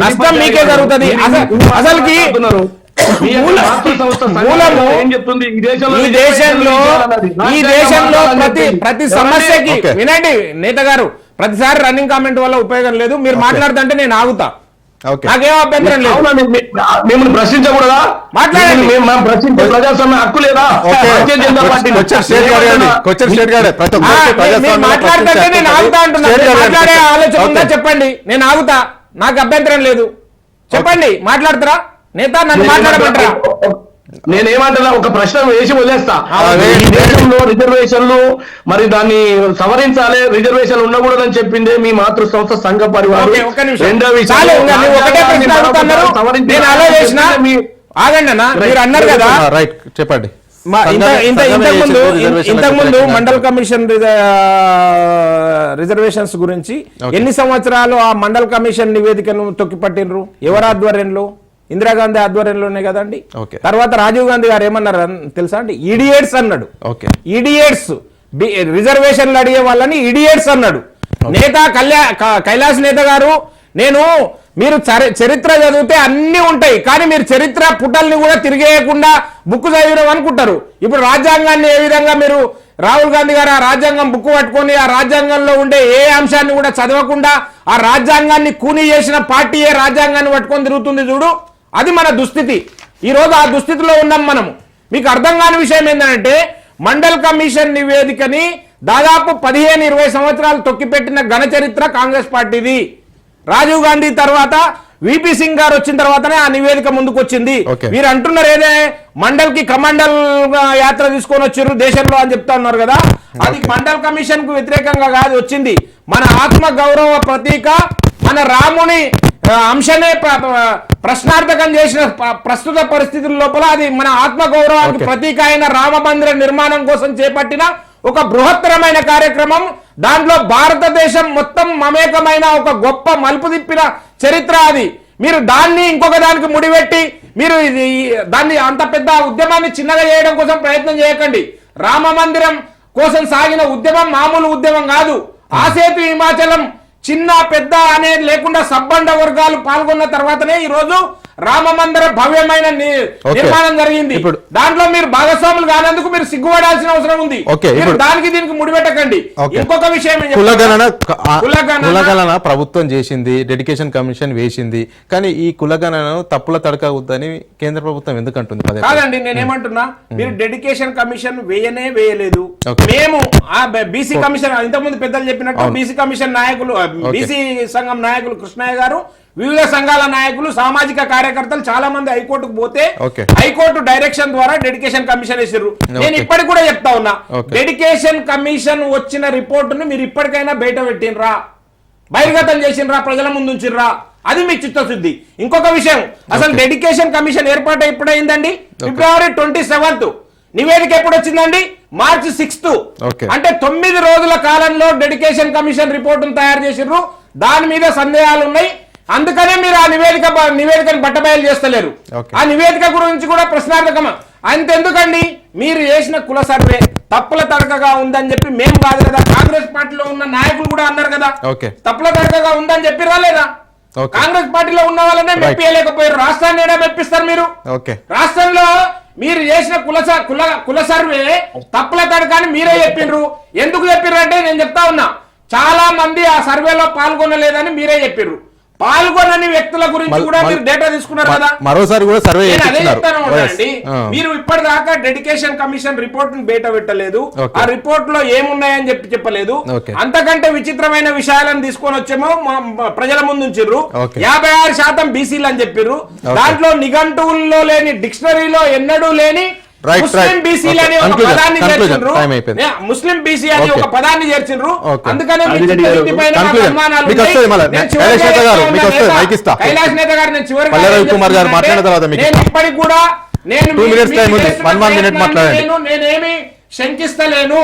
నష్టం మీకే జరుగుతుంది. అసలుకి ఈ దేశంలో ప్రతి సమస్యకి వినండి నేత గారు, ప్రతిసారి రన్నింగ్ కామెంట్ వల్ల ఉపయోగం లేదు. మీరు మాట్లాడుతుంటే నేను ఆగుతా, నాకేం అభ్యంతరం లేదు. మిమ్మల్ని ప్రశ్నించకూడదా? మాట్లాడండి. ప్రశ్నించే ప్రజాస్వామ్య హక్కు లేదా? మాట్లాడుతుంటే నేను ఆగుతా అంటున్నా. మాట్లాడే ఆలోచన ఉందా చెప్పండి, నేను ఆగుతా, నాకు అభ్యంతరం లేదు. చెప్పండి, మాట్లాడతారా నేత? నన్ను మాట్లాడమంటారా? నేనేమంటున్నా, ఒక ప్రశ్న వేసి వదిలేస్తా. ఈ దేశంలో రిజర్వేషన్లు మరి దాన్ని సవరించాలి, రిజర్వేషన్లు ఉండకూడదని చెప్పిందే మీ మాతృ సంస్థ సంఘ పరివారం. రెండో విషయం, ఆగండి అన్న, మీరు అన్నారు కదా, చెప్పండి. ఇంతకుముందు మండల్ కమిషన్ రిజర్వేషన్స్ గురించి ఎన్ని సంవత్సరాలు ఆ మండల్ కమిషన్ నివేదికను తొక్కిపట్టినరు? ఎవరి ఆధ్వర్యంలో? ఇందిరాగాంధీ ఆధ్వర్యంలోనే కదండి. తర్వాత రాజీవ్ గాంధీ గారు ఏమన్నారు తెలుసా అండి? ఇడియట్స్ అన్నాడు. ఇడియట్స్, రిజర్వేషన్లు అడిగే వాళ్ళని ఇడియట్స్ అన్నాడు. నేత కైలాష్ నేత గారు నేను మీరు చరిత్ర చదివితే అన్ని ఉంటాయి, కానీ మీరు చరిత్ర పుటల్ని కూడా తిరిగేయకుండా బుక్ చదివినాం అనుకుంటారు. ఇప్పుడు రాజ్యాంగాన్ని ఏ విధంగా మీరు రాహుల్ గాంధీ గారు ఆ రాజ్యాంగం బుక్ పట్టుకొని ఆ రాజ్యాంగంలో ఉండే ఏ అంశాన్ని కూడా చదవకుండా ఆ రాజ్యాంగాన్ని కూనీ చేసిన పార్టీ ఏ రాజ్యాంగాన్ని పట్టుకొని తిరుగుతుంది చూడు, అది మన దుస్థితి. ఈ రోజు ఆ దుస్థితిలో ఉన్నాం మనము. మీకు అర్థం కాని విషయం ఏంటంటే మండల్ కమిషన్ నివేదికని దాదాపు 15-20 సంవత్సరాలు తొక్కిపెట్టిన ఘన చరిత్ర కాంగ్రెస్ పార్టీది. రాజీవ్ గాంధీ తర్వాత విపి సింగ్ గారు వచ్చిన తర్వాతనే ఆ నివేదిక ముందుకు వచ్చింది. మీరు అంటున్నారు ఏదే మండల్ కి కమండల్ యాత్ర తీసుకొని వచ్చారు దేశంలో అని చెప్తా ఉన్నారు కదా, అది మండల్ కమిషన్ కు వ్యతిరేకంగా కాదు వచ్చింది, మన ఆత్మ గౌరవ ప్రతీక, మన రాముని అంశనే ప్రశ్నార్థకం చేసిన ప్రస్తుత పరిస్థితుల లోపల అది మన ఆత్మ గౌరవానికి ప్రతీక అయిన రామ మందిర నిర్మాణం కోసం చేపట్టిన ఒక బృహత్తరమైన కార్యక్రమం. దాంట్లో భారతదేశం మొత్తం మమేకమైన ఒక గొప్ప మలుపు తిప్పిన చరిత్ర అది. మీరు దాన్ని ఇంకొక దానికి ముడిపెట్టి మీరు దాన్ని అంత పెద్ద ఉద్యమాన్ని చిన్నగా చేయడం కోసం ప్రయత్నం చేయకండి. రామ మందిరం కోసం సాగిన ఉద్యమం మామూలు ఉద్యమం కాదు. ఆసేతు హిమాచలం చిన్న పెద్ద అనేది లేకుండా సబ్బండ వర్గాలు పాల్గొన్న తర్వాతనే ఈ రోజు రామ మందిర భవ్యమైన నిర్మాణం జరిగింది. దాంట్లో మీరు భాగస్వాములు కానందుకు మీరు సిగ్గుపడాల్సిన అవసరం ఉంది. దానికి దీనికి ముడిపెట్టకండి. ఇంకొక విషయం కులగణన ప్రభుత్వం చేసింది, డెడికేషన్ కమిషన్ వేసింది, కానీ ఈ కులగణనను తప్పుల తడకవద్దని కేంద్ర ప్రభుత్వం ఎందుకంటుంది? కాదండి, నేనేమంటున్నా, మీరు డెడికేషన్ కమిషన్ వేయలేదు. మేము ఆ బీసీ కమిషన్ ఇంతకుముందు పెద్దలు చెప్పినట్టు బీసీ కమిషన్ నాయకులు, బీసీ సంఘం నాయకులు కృష్ణయ్య గారు, వివిధ సంఘాల నాయకులు, సామాజిక కార్యకర్తలు చాలా మంది హైకోర్టుకు పోతే హైకోర్టు డైరెక్షన్ ద్వారా డెడికేషన్ కమిషన్ వేసారు. నేను ఇప్పటికి కూడా చెప్తా ఉన్నా, డెడికేషన్ కమిషన్ వచ్చిన రిపోర్టును మీరు ఇప్పటికైనా బయట పెట్టినరా, బహిర్గతం చేసినరా, ప్రజల ముందు ఉంచినరా, అది మీ చిత్తశుద్ధి. ఇంకొక విషయం, అసలు డెడికేషన్ కమిషన్ ఏర్పాటు ఎప్పుడైందండి? February 27th. నివేదిక ఎప్పుడు వచ్చిందండి? March 6th. అంటే 9 రోజుల కాలంలో డెడికేషన్ కమిషన్ రిపోర్టును తయారు చేసిర్రు. దాని మీద సందేహాలు ఉన్నాయి, అందుకనే మీరు ఆ నివేదికను బట్టబయలు చేస్తలేరు. ఆ నివేదిక గురించి కూడా ప్రశ్నార్థకం. అంతెందుకండి, మీరు చేసిన కుల సర్వే తప్పుల తడకగా ఉందని చెప్పి మేము కాదు కదా, కాంగ్రెస్ పార్టీలో ఉన్న నాయకులు కూడా అన్నారు కదా తప్పుల తడకగా ఉందని చెప్పి రాలేదా? కాంగ్రెస్ పార్టీలో ఉన్న వాళ్ళనే మెప్పియలేకపోయారు, రాష్ట్రాన్ని ఏడా మెప్పిస్తారు మీరు? రాష్ట్రంలో మీరు చేసిన కుల సర్వే తప్పుల తడకని మీరే చెప్పిండ్రు. ఎందుకు చెప్పిర్రు అంటే నేను చెప్తా ఉన్నా, చాలా మంది ఆ సర్వేలో పాల్గొనలేదని మీరే చెప్పిర్రు. పాల్గొనని వ్యక్తుల గురించి కూడా మీరు డేటా తీసుకున్నారు కదా, మరోసారి కూడా సర్వే చేస్తున్నారండి. మీరు ఇప్పటిదాకా డెడికేషన్ కమిషన్ రిపోర్ట్ ను బయట పెట్టలేదు, ఆ రిపోర్ట్ లో ఏమున్నాయని చెప్పలేదు. అంతకంటే విచిత్రమైన విషయాలను తీసుకొని వచ్చేమో ప్రజల ముందు ఉంచిర్రు. 56% బీసీలు అని చెప్పిర్రు. దాంట్లో నిఘంటువుల్లో లేని, డిక్షనరీలో ఎన్నడూ లేని ముస్లిం బీసీ అని ఒక పదాన్ని చేర్చిండ్రు. ముస్లిం బీసీ అని ఒక పదాన్ని చేర్చిండ్రు. అందుకనే కైలాష్ నేత గారు నేను చివరికి ఇప్పటికి కూడా నేనేమి శంకిస్తలేను.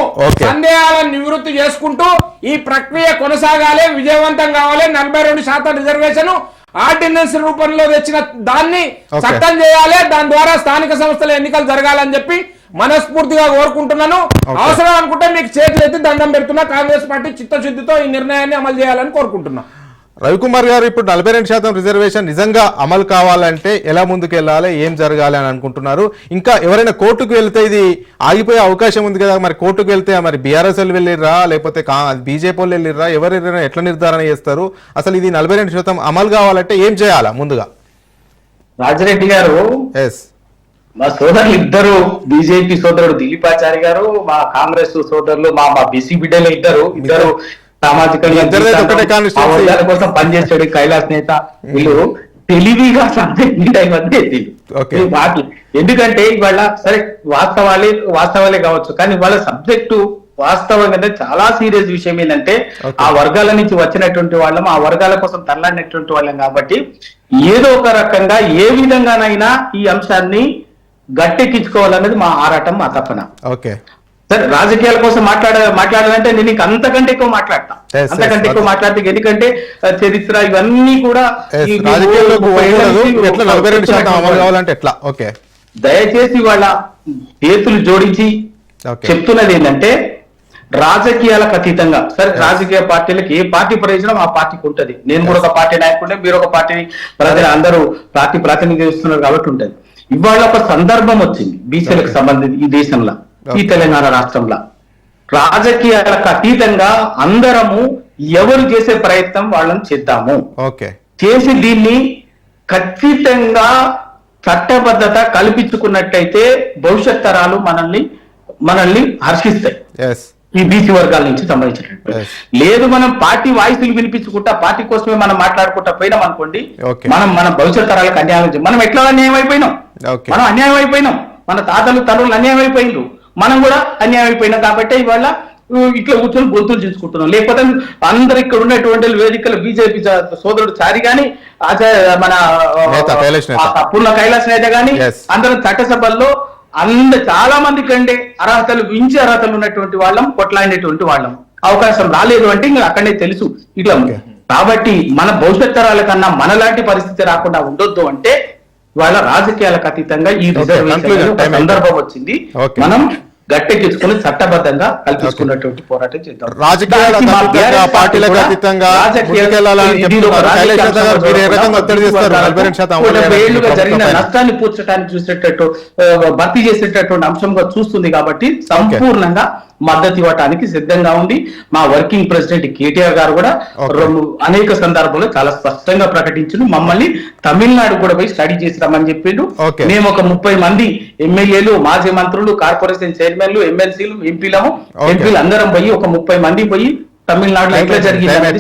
సందేహాలను నివృత్తి చేసుకుంటూ ఈ ప్రక్రియ కొనసాగాలి, విజయవంతం కావాలి. 42% రిజర్వేషన్ ఆర్డినెన్స్ రూపంలో తెచ్చిన దాన్ని చట్టం చేయాలి, దాని ద్వారా స్థానిక సంస్థల ఎన్నికలు జరగాలని చెప్పి మనస్ఫూర్తిగా కోరుకుంటున్నాను. అవసరం అనుకుంటే మీకు చేతులు ఎత్తి దండం పెడుతున్నా. కాంగ్రెస్ పార్టీ చిత్తశుద్ధితో ఈ నిర్ణయాన్ని అమలు చేయాలని కోరుకుంటున్నా. రవికుమార్ గారు, ఇప్పుడు 42% రిజర్వేషన్ నిజంగా అమలు కావాలంటే ఎలా ముందుకు వెళ్ళాలి, ఏం జరగాలి అని అనుకుంటున్నారు? ఇంకా ఎవరైనా కోర్టుకు వెళ్తే ఇది ఆగిపోయే అవకాశం ఉంది కదా, మరి కోర్టుకు వెళ్తే మరి బీఆర్ఎస్ వాళ్ళు వెళ్ళిర్రా లేకపోతే బీజేపీ వాళ్ళు వెళ్ళిర్రా, ఎవరైనా ఎట్లా నిర్ధారణ చేస్తారు? అసలు ఇది 42% అమలు కావాలంటే ఏం చేయాలా ముందుగా? రాజరెడ్డి గారు, మా సోదరులు ఇద్దరు, బీజేపీ సోదరుడు దిలీపాచారి గారు, మా కాంగ్రెస్ సోదరులు, మా బీసీ బిడ్డలు ఇద్దరు సామాజికంగా కోసం పనిచేసాడు కైలాస్ నేత. వీళ్ళు తెలివిగా మాటలు, ఎందుకంటే ఇవాళ సరే వాస్తవాలే కావచ్చు, కానీ వాళ్ళ సబ్జెక్టు వాస్తవంగా చాలా సీరియస్ విషయం ఏంటంటే ఆ వర్గాల నుంచి వచ్చినటువంటి వాళ్ళం, ఆ వర్గాల కోసం తల్లాడినటువంటి వాళ్ళం. కాబట్టి ఏదో ఒక రకంగా ఏ విధంగానైనా ఈ అంశాన్ని గట్టెక్కించుకోవాలన్నది మా ఆరాటం, మా తపన. సరే, రాజకీయాల కోసం మాట్లాడాలంటే నేను ఇంక అంతకంటే ఎక్కువ మాట్లాడితే ఎందుకంటే చరిత్ర ఇవన్నీ కూడా దయచేసి వాళ్ళ చేతులు జోడించి చెప్తున్నది ఏంటంటే రాజకీయాలకు అతీతంగా సరే రాజకీయ పార్టీలకు ఏ పార్టీ ప్రయోజనం ఆ పార్టీకి ఉంటది. నేను కూడా ఒక పార్టీ నాయకుడే, మీరు ఒక పార్టీ ప్రజలు అందరూ పార్టీ ప్రాతినిధ్యం ఇస్తున్నారు కాబట్టి ఉంటది. ఇవాళ ఒక సందర్భం వచ్చింది బీసీలకు సంబంధించి ఈ దేశంలో, ఈ తెలంగాణ రాష్ట్రంలో రాజకీయాలకు అతీతంగా అందరము ఎవరు చేసే ప్రయత్నం వాళ్ళని చేద్దాము, చేసి దీన్ని ఖచ్చితంగా చట్టబద్ధత కల్పించుకున్నట్టయితే భవిష్యత్ తరాలు మనల్ని హర్షిస్తాయి. ఈ బీసీ వర్గాల నుంచి సంబంధించినట్టు లేదు, మనం పార్టీ వాయిస్లు వినిపించుకుంటా పార్టీ కోసమే మనం మాట్లాడుకుంటా పోయినాం అనుకోండి, మన భవిష్యత్ తరాలకు అన్యాయం. మనం ఎట్లా అన్యాయం అయిపోయినాం, మనం అన్యాయం అయిపోయినాం, మన తాతలు తరువులు అన్యాయం అయిపోయినారు, మనం కూడా అన్యాయం అయిపోయినాం. కాబట్టి ఇవాళ ఇట్లా కూర్చొని గొంతులు చేసుకుంటున్నాం. లేకపోతే అందరు ఇక్కడ ఉన్నటువంటి వేదికలు బీజేపీ సోదరుడు చారి గాని మన పూర్ణ కైలాస్ నేత గాని అందరం చట్టసభల్లో చాలా మంది కంటే అర్హతలు మించి అర్హతలు ఉన్నటువంటి వాళ్ళం, కొట్లాడినటువంటి వాళ్ళం. అవకాశం రాలేదు అంటే ఇంకా అక్కడనే తెలుసు ఇట్లా. కాబట్టి మన భవిష్యత్ తరాల కన్నా మనలాంటి పరిస్థితి రాకుండా ఉండొద్దు అంటే వాళ్ళ రాజకీయాలకు అతీతంగా ఈ రిజర్వేషన్ సందర్భం వచ్చింది. మనం గట్టెక్కించుకుని చట్టబద్ధంగా కల్పించుకున్నటువంటి పోరాటం చేద్దాం. జరిగిన నష్టాన్ని పూడ్చడానికి చూసేటట్టు భర్తీ చేసేటటువంటి అంశంగా చూస్తుంది కాబట్టి సంపూర్ణంగా మద్దతు ఇవ్వడానికి సిద్ధంగా ఉంది. మా వర్కింగ్ ప్రెసిడెంట్ కేటీఆర్ గారు కూడా అనేక సందర్భాల్లో చాలా స్పష్టంగా ప్రకటించారు. మమ్మల్ని తమిళనాడు కూడా పోయి స్టడీ చేసిరామని చెప్పిండు. మేము ఒక 30 మంది ఎమ్మెల్యేలు, మాజీ మంత్రులు, కార్పొరేషన్ చైర్మన్లు, ఎమ్మెల్సీలు, ఎంపీలు అందరం పోయి ఒక 30 మంది పోయి తమిళనాడులో ఎట్లా జరిగింది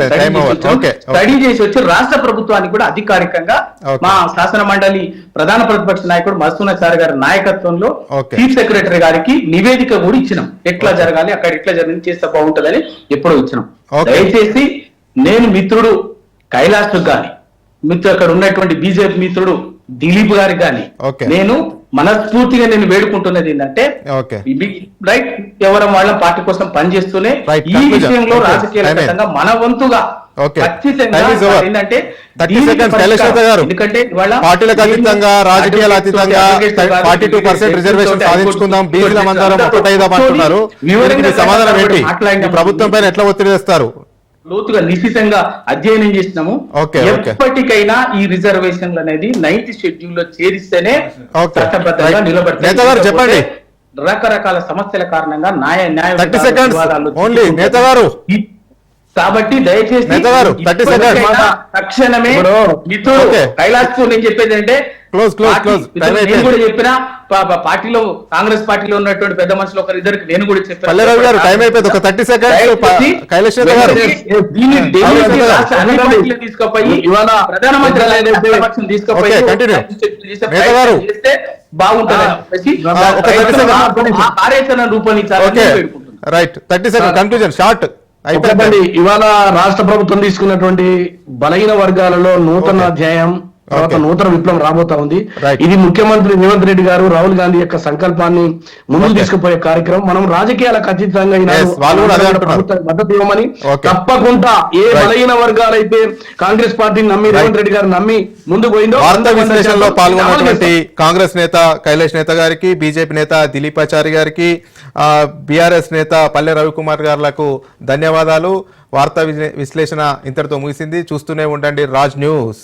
స్టడీ చేసి వచ్చి రాష్ట్ర ప్రభుత్వానికి కూడా అధికారికంగా మా శాసన మండలి ప్రధాన ప్రతిపక్ష నాయకుడు మధుసూదనాచారి గారి నాయకత్వంలో చీఫ్ సెక్రటరీ గారికి నివేదిక కూడా ఇచ్చినాం. ఎట్లా జరగాలి, అక్కడ ఎట్లా జరిగింది చేస్తే బాగుంటుందని ఎప్పుడో ఇచ్చినాం. దయచేసి నేను మిత్రుడు కైలాస్ గాని, అక్కడ ఉన్నటువంటి బీజేపీ మిత్రుడు దిలీప్ గారికి గాని నేను మనస్ఫూర్తిగా నేను వేడుకుంటున్నది ఏంటంటే రైట్ ఎవరం వాళ్ళ పార్టీ కోసం పనిచేస్తూనే ఈ విషయంలో రాజకీయ మన వంతుగా ఖచ్చితంగా ఏంటంటే ఎందుకంటే పార్టీలకు అతీతంగా రాజకీయాల అతీతంగా 42% రిజర్వేషన్ సాధించుకుందాం, బీసీల మందరం ఒకటైదాం అంటున్నారు. సమాధానం ఏంటి? ప్రభుత్వం పైన ఎట్లా ఒత్తిడి తెస్తారు? లోతుగా నిశ్చితంగా అధ్యయనం చేసినాము. ఎప్పటికైనా ఈ రిజర్వేషన్లు అనేది 9th షెడ్యూల్ లో చేరిస్తేనే చట్టబద్ధంగా నిలబడతాయి. చెప్పండి. రకరకాల సమస్యల కారణంగా న్యాయ కాబట్టి దయచేసి తక్షణమే మిత్రుడు కైలాస్ నేను చెప్పేది అంటే నేను కూడా చెప్పిన పార్టీలో కాంగ్రెస్ పార్టీలో ఉన్నటువంటి పెద్ద మనుషులు ఒకరిద్దరికి నేను కూడా చెప్పాను. తీసుకుపోయి ఇవాళ ప్రధానమంత్రి తీసుకుపోయి చేస్తే బాగుంటుంది కార్యాచరణ రూపొందించాలని ఇవాళ రాష్ట్ర ప్రభుత్వం తీసుకున్నటువంటి బలహీన వర్గాలలో నూతన అధ్యాయం, తర్వాత నూతన విప్లవం రాబోతా ఉంది. ఇది ముఖ్యమంత్రి రేవంత్ రెడ్డి గారు రాహుల్ గాంధీ యొక్క సంకల్పాన్ని ముందుకు తీసుకుపోయే కార్యక్రమం. మనం రాజకీయాలకు అతీతంగా మద్దతు ఇవ్వమని తప్పకుండా ఏ బలహీన వర్గాలైతే కాంగ్రెస్ పార్టీని నమ్మి రేవంత్ రెడ్డి గారు నమ్మి ముందుకు పోయిందో విశ్లేషణలో పాల్గొన్నటువంటి కాంగ్రెస్ నేత కైలాష్ నేత గారికి, బీజేపీ నేత దిలీపాచారి గారికి, బీఆర్ఎస్ నేత పల్లె రవికుమార్ గారులకు ధన్యవాదాలు. వార్తా విశ్లేషణ ఇంతటితో ముగిసింది. చూస్తూనే ఉండండి రాజ్ న్యూస్.